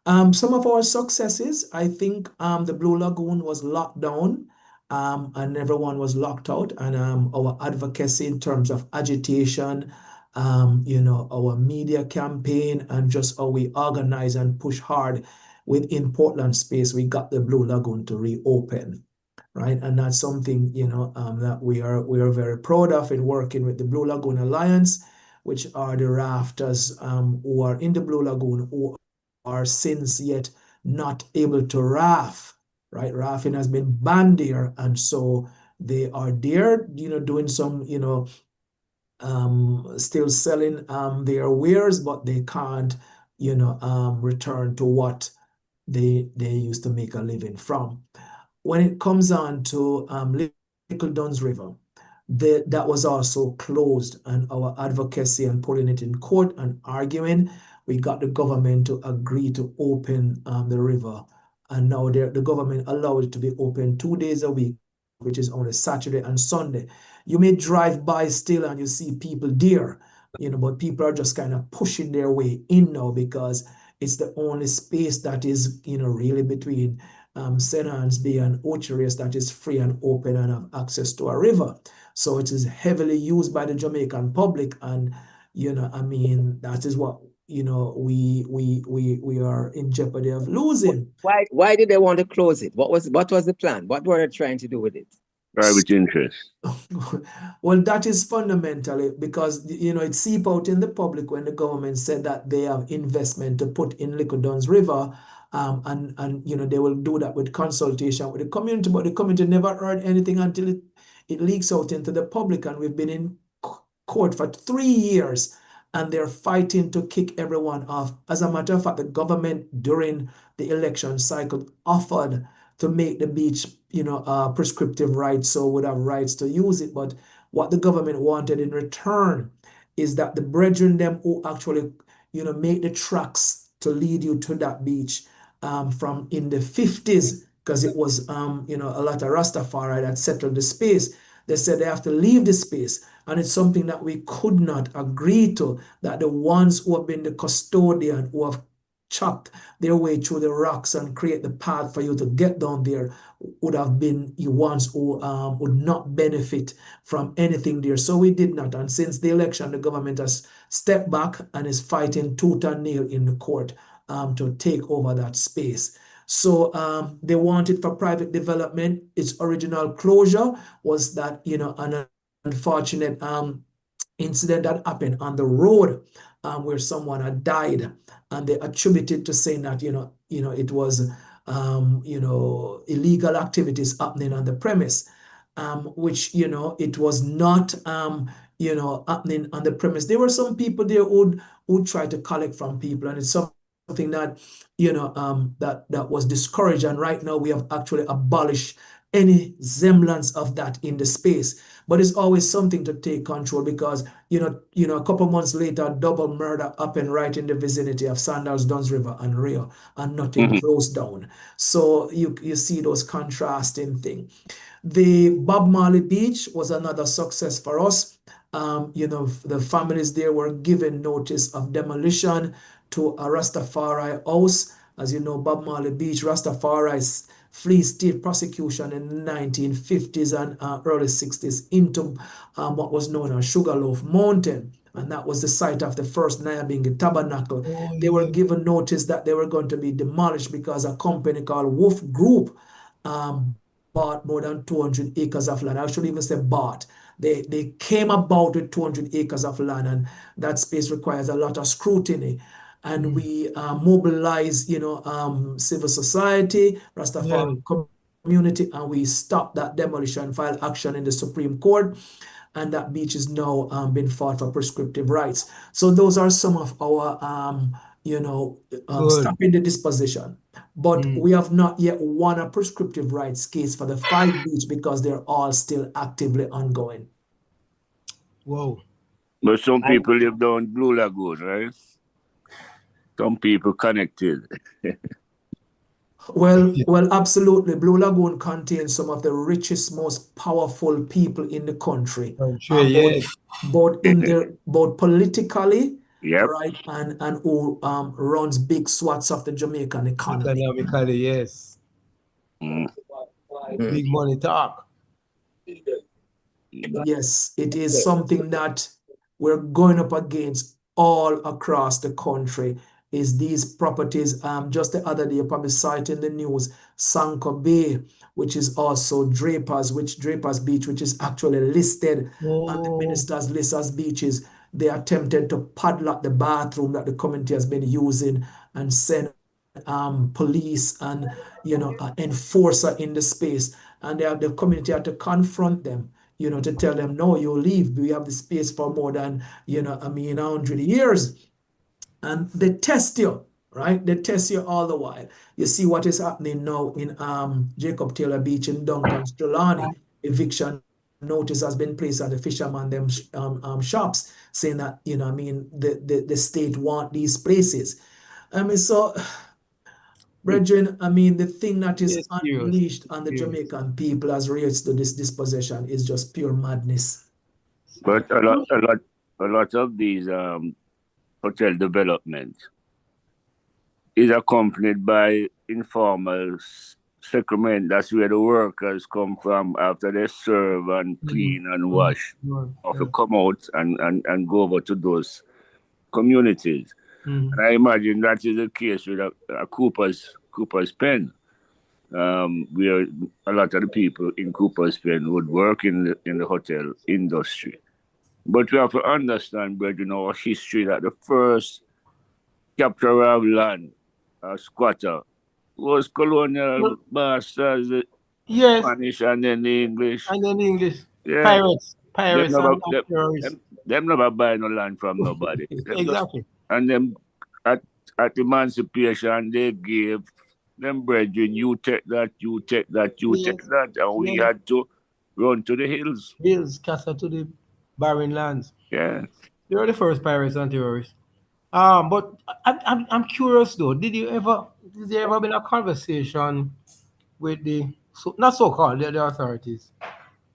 [SPEAKER 9] Some of our successes, I think the Blue Lagoon was locked down and everyone was locked out. And our advocacy in terms of agitation, our media campaign, and just how we organize and push hard within Portland space, we got the Blue Lagoon to reopen, right? And that's something, that we are very proud of in working with the Blue Lagoon Alliance, which are the rafters who are in the Blue Lagoon who are since yet not able to raft, right? Rafting has been banned here, and so They are there, doing some, still selling their wares, but they can't, return to what they used to make a living from. When it comes on to Little Duns River, that was also closed, and our advocacy and putting it in court and arguing, we got the government to agree to open the river. And now the government allowed it to be open 2 days a week, which is only Saturday and Sunday. You may drive by still and you see people there, but people are just kind of pushing their way in now because it's the only space that is, really between St. Anne's Bay and Ocherius that is free and open and have access to a river. So it is heavily used by the Jamaican public, and that is what we are in jeopardy of losing.
[SPEAKER 8] Why did they want to close it? What was the plan? What were they trying to do with it?
[SPEAKER 11] Private interest.
[SPEAKER 9] Well, that is fundamentally because it seep out in the public when the government said that they have investment to put in Little Duns River, and they will do that with consultation with the community, but the community never heard anything until it leaks out into the public, and we've been in court for 3 years, and they're fighting to kick everyone off. As a matter of fact, the government during the election cycle offered to make the beach, prescriptive rights, so would have rights to use it. But what the government wanted in return is that the brethren them who actually, make the tracks to lead you to that beach from in the 50s, because it was, a lot of Rastafari that settled the space. They said they have to leave the space. And it's something that we could not agree to, that the ones who have been the custodian, who have chopped their way through the rocks and create the path for you to get down there, would have been the ones who would not benefit from anything there. So we did not. And since the election, the government has stepped back and is fighting tooth and nail in the court to take over that space. So they want it for private development. Its original closure was that, an unfortunate incident that happened on the road where someone had died, and they attributed to saying that it was illegal activities happening on the premise, which it was not happening on the premise. There were some people there who tried to collect from people, and it's something that that was discouraged, and right now we have actually abolished any semblance of that in the space. But it's always something to take control, because a couple months later, double murder happened right in the vicinity of Sandals, Duns River, and Rio, and nothing closed down. So you see those contrasting things. The Bob Marley Beach was another success for us. The families there were given notice of demolition to a Rastafari house. As you know, Bob Marley Beach, Rastafari's flee state prosecution in the 1950s and early 60s into what was known as Sugarloaf Mountain. And that was the site of the first Nyabingi Tabernacle. They were given notice that they were going to be demolished because a company called Wolf Group bought more than 200 acres of land. I should even say bought. They came about with 200 acres of land, and that space requires a lot of scrutiny. And we mobilize, civil society, Rastafari community, and we stopped that demolition, filed action in the Supreme Court, and that beach is now been fought for prescriptive rights. So those are some of our, stopping the dispossession. But we have not yet won a prescriptive rights case for the 5 beach because they're all still actively ongoing.
[SPEAKER 12] Whoa.
[SPEAKER 11] But some people live down Blue Lagoon, right? Some people connected.
[SPEAKER 9] Well, absolutely. Blue Lagoon contains some of the richest, most powerful people in the country. Both politically, right, and who runs big swaths of the Jamaican economy.
[SPEAKER 12] Economically, yes. Big money talk.
[SPEAKER 9] Yes, it is something that we're going up against all across the country. Is these properties, just the other day, you probably saw it in the news, Sanko Bay, which is also Drapers Beach, which is actually listed on the minister's list as beaches. They attempted to padlock the bathroom that the community has been using and send police and enforcer in the space. and the community had to confront them, to tell them, no, you leave. We have the space for more than, 100 years. And they test you, right? They test you all the while. You see what is happening now in Jacob Taylor Beach in Duncan, Trelawney. Eviction notice has been placed on the fisherman them shops, saying that, the state want these places. So, brethren, the thing that is unleashed on the Jamaican people as relates to this dispossession is just pure madness.
[SPEAKER 11] But a lot of these hotel development is accompanied by informal settlement. That's where the workers come from after they serve and clean and wash, or to come out and go over to those communities. And I imagine that is the case with a Cooper's Pen, where a lot of the people in Cooper's Pen would work in the hotel industry. But we have to understand, brethren, our history that the first capture of land, squatter, was colonial masters, the Spanish and then the English.
[SPEAKER 12] And then the English.
[SPEAKER 11] Yeah.
[SPEAKER 12] Pirates and terrorists.
[SPEAKER 11] Them never buy no land from nobody.
[SPEAKER 12] Exactly.
[SPEAKER 11] And them at emancipation, they gave them brethren, you take that, you take that, you take that. And we had to run to the hills.
[SPEAKER 12] Cast to the barren lands.
[SPEAKER 11] Yeah.
[SPEAKER 12] They were the first pirates and terrorists. But I'm curious though. Did there ever been a conversation with not so-called the authorities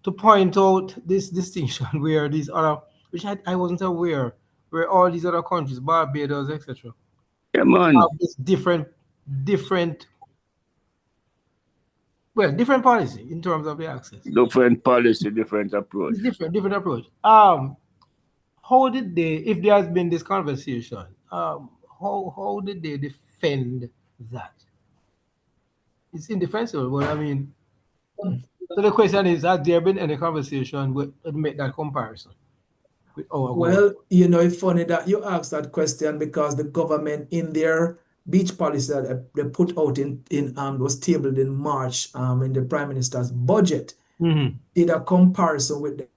[SPEAKER 12] to point out this distinction where these other, which I wasn't aware, where all these other countries, Barbados, etc.
[SPEAKER 11] Yeah, man.
[SPEAKER 12] Have this different policy in terms of the access.
[SPEAKER 11] Different policy, different approach.
[SPEAKER 12] Different approach. How did they, if there has been this conversation, how did they defend that? It's indefensible, but so the question is, has there been any conversation with make that comparison with our
[SPEAKER 9] Well, it's funny that you asked that question because the government in their beach policy that they put out in was tabled in March in the Prime Minister's budget did a comparison with the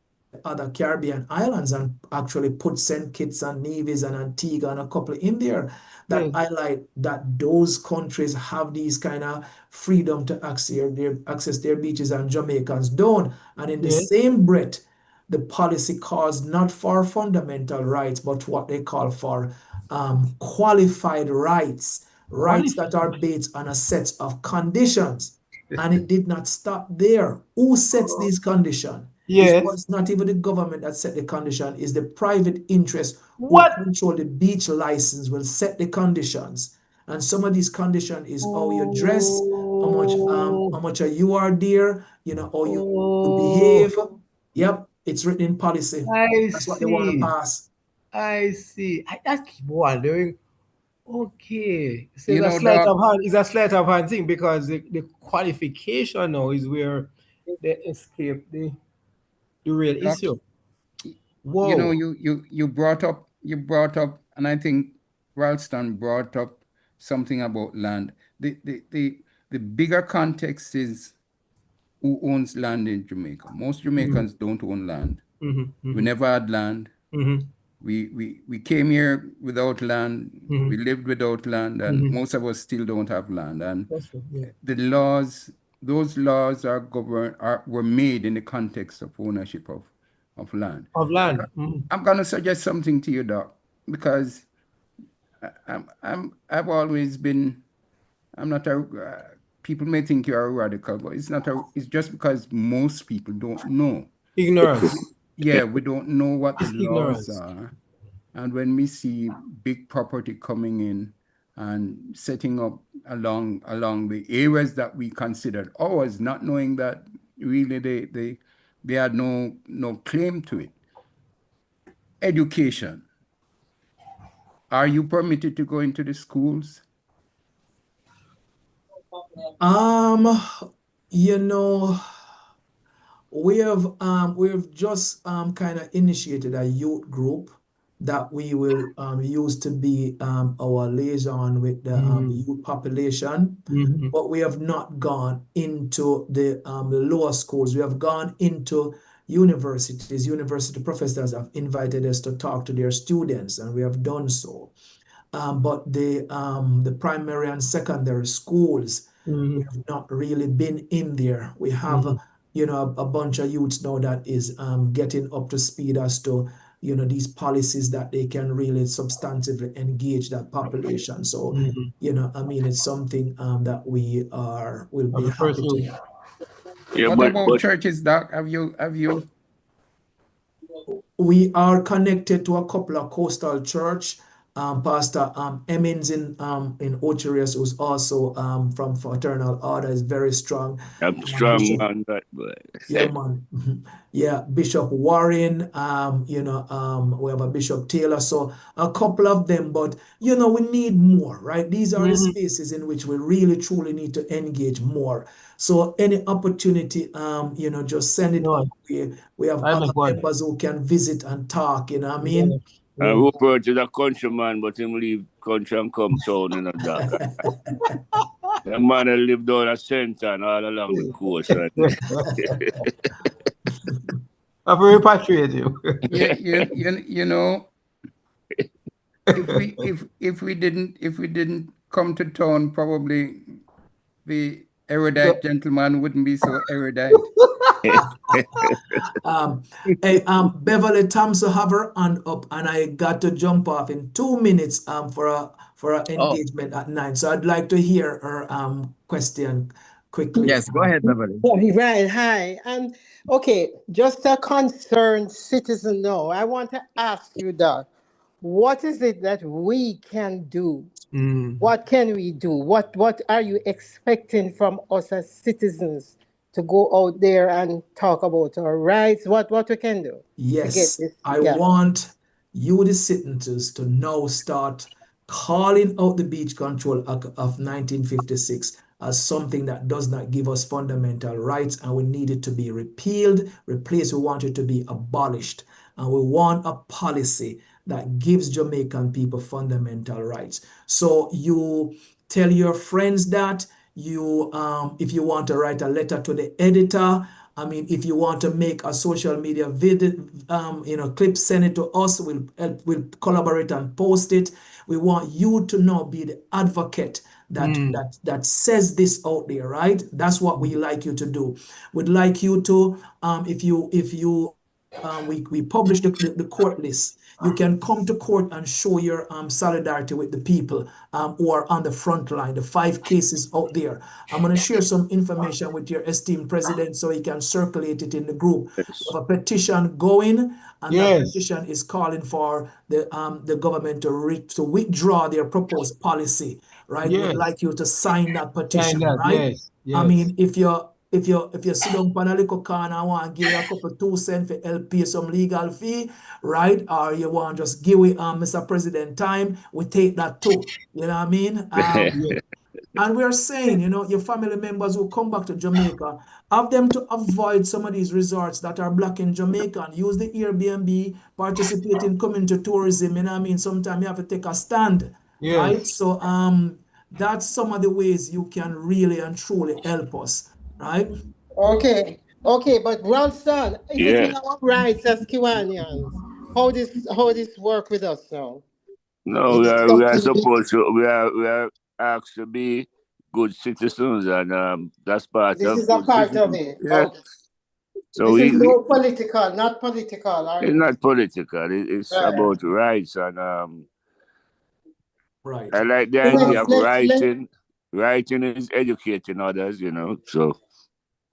[SPEAKER 9] other Caribbean islands and actually put St. Kitts and Nevis and Antigua and a couple in there that highlight that those countries have these kind of freedom to access their beaches and Jamaicans don't. And in the same breath, the policy calls not for fundamental rights, but what they call for qualified rights that are based on a set of conditions. And it did not stop there. Who sets these conditions? It was not even the government that set the condition, it's the private interest who control the beach license will set the conditions. And some of these conditions is how you dress, how much you are there, how you behave. Yep, it's written in policy. That's what they want to pass.
[SPEAKER 12] I see. I keep wondering. Okay, so it's a sleight of hand thing because the qualification now is where they escape the real issue.
[SPEAKER 13] Whoa. You brought up, and I think Ralston brought up something about land. The bigger context is who owns land in Jamaica. Most Jamaicans don't own land. We never had land. We came here without land. We lived without land, and most of us still don't have land. And the laws, those laws were made in the context of ownership of land. I'm gonna suggest something to you, Doc, because I've always been. I'm not a. People may think you're a radical, but it's not a. It's just because most people don't know.
[SPEAKER 12] Ignorance.
[SPEAKER 13] Yeah, we don't know what the laws are. And when we see big property coming in and setting up along the areas that we considered ours, not knowing that really they had no claim to it. Education. Are you permitted to go into the schools?
[SPEAKER 9] We have just kind of initiated a youth group that we will use to be our liaison with the youth population. But we have not gone into the lower schools. We have gone into universities. University professors have invited us to talk to their students, and we have done so. But the primary and secondary schools, we have not really been in there. We have, a bunch of youths now that is getting up to speed as to, these policies that they can really substantively engage that population. So, it's something that will be happy to.
[SPEAKER 11] Yeah,
[SPEAKER 13] What about
[SPEAKER 11] but
[SPEAKER 13] churches, Doc? Have you?
[SPEAKER 9] We are connected to a couple of coastal church. Pastor Emmons in Ocherius, who's also from Fraternal Order, is very strong.
[SPEAKER 11] I'm strong man, that boy.
[SPEAKER 9] Yeah, man. Yeah, Bishop Warren, we have a Bishop Taylor, so a couple of them, but we need more, right? These are the spaces in which we really truly need to engage more. So any opportunity, just send it up. We have other members who can visit and talk, you know what I mean?
[SPEAKER 11] Rupert is a countryman, but him leave country and come town in a dark. The man that live down at Center and all along the coast. Right?
[SPEAKER 12] I will repatriate you.
[SPEAKER 13] If we didn't come to town, probably the erudite gentleman wouldn't be so erudite.
[SPEAKER 9] Beverly Thompson have her hand up, and I got to jump off in 2 minutes for a engagement at 9. So I'd like to hear her question quickly.
[SPEAKER 8] Yes, go ahead, Beverly.
[SPEAKER 5] Right, hi. Okay, just a concerned citizen now. I want to ask you, Doc, what is it that we can do? What can we do? What are you expecting from us as citizens to go out there and talk about our rights? What we can do?
[SPEAKER 9] Yes, I want you, the citizens, to now start calling out the Beach Control Act of 1956 as something that does not give us fundamental rights, and we need it to be repealed, replaced. We want it to be abolished, and we want a policy that gives Jamaican people fundamental rights. So you tell your friends that if you want to write a letter to the editor, if you want to make a social media video, clip, send it to us. We'll collaborate and post it. We want you to now be the advocate that says this out there, right? That's what we like you to do. We'd like you to, we publish the court list. You can come to court and show your solidarity with the people who are on the front line, the 5 cases out there. I'm going to share some information with your esteemed president so he can circulate it in the group. We have a petition going, and that petition is calling for the government to withdraw their proposed policy, right? We'd like you to sign that petition, right? If you sit down on a little corner and want to give you a couple 2 cents for help pay some legal fee, right? Or you want to just give it Mr. President time, we take that too. You know what I mean? And we're saying, your family members who come back to Jamaica, have them to avoid some of these resorts that are blocking Jamaica and use the Airbnb, participate in community tourism. You know what I mean? Sometimes you have to take a stand, right? So that's some of the ways you can really and truly help us. Right?
[SPEAKER 5] Okay, but Ralston, is it in our rights as Kiwanians? How this work with us now?
[SPEAKER 11] No, we are supposed to. We are asked to be good citizens, and that's part
[SPEAKER 5] this
[SPEAKER 11] of.
[SPEAKER 5] This is a part of it.
[SPEAKER 11] Yeah.
[SPEAKER 5] Okay.
[SPEAKER 11] So
[SPEAKER 5] this is no political, not political.
[SPEAKER 11] It's not political. It's about rights, and
[SPEAKER 9] right.
[SPEAKER 11] I like the idea of writing. Writing is educating others, So.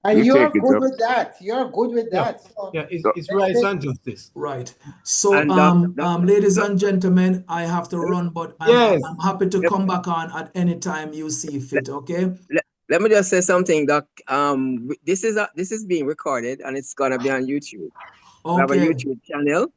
[SPEAKER 5] And you're good with that. You're good with that. So
[SPEAKER 12] it's rights and justice.
[SPEAKER 9] Right. So, ladies and gentlemen, I have to run, but I'm happy to come back on at any time you see fit. Okay.
[SPEAKER 8] Let me just say something, Doc. This is being recorded and it's gonna be on YouTube. Okay. We have a YouTube channel,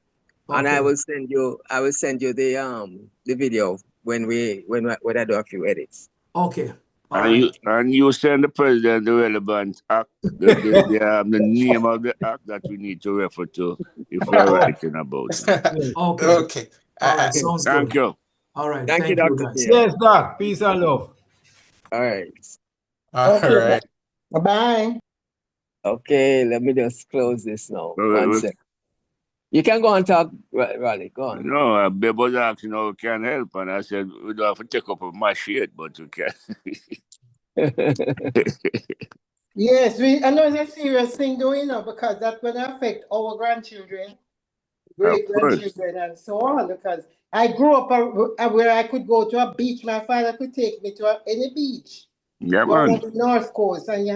[SPEAKER 8] and I will send you the video when I do a few edits.
[SPEAKER 9] Okay.
[SPEAKER 11] And you send the president the relevant act, the name of the act that we need to refer to if we're writing about it.
[SPEAKER 9] Okay. All right, sounds good.
[SPEAKER 11] Thank you.
[SPEAKER 9] All right,
[SPEAKER 8] Thank you, Dr.
[SPEAKER 9] guys.
[SPEAKER 8] Taylor.
[SPEAKER 12] Yes, Doc. Peace and love.
[SPEAKER 8] All right.
[SPEAKER 1] All right.
[SPEAKER 5] Bye-bye.
[SPEAKER 8] Okay, let me just close this now.
[SPEAKER 11] Wait,
[SPEAKER 8] One
[SPEAKER 11] wait.
[SPEAKER 8] sec. You can go and talk, Ronnie. Go on.
[SPEAKER 11] No, Babe was asking how we can help, and I said we don't have to take up my shit, but we can.
[SPEAKER 5] Yes, I know it's a serious thing going on because that's going to affect our grandchildren, great-grandchildren, and so on. Because I grew up where I could go to a beach. My father could take me to any beach.
[SPEAKER 11] Yeah,
[SPEAKER 5] Down
[SPEAKER 11] man.
[SPEAKER 5] on the North Coast, and you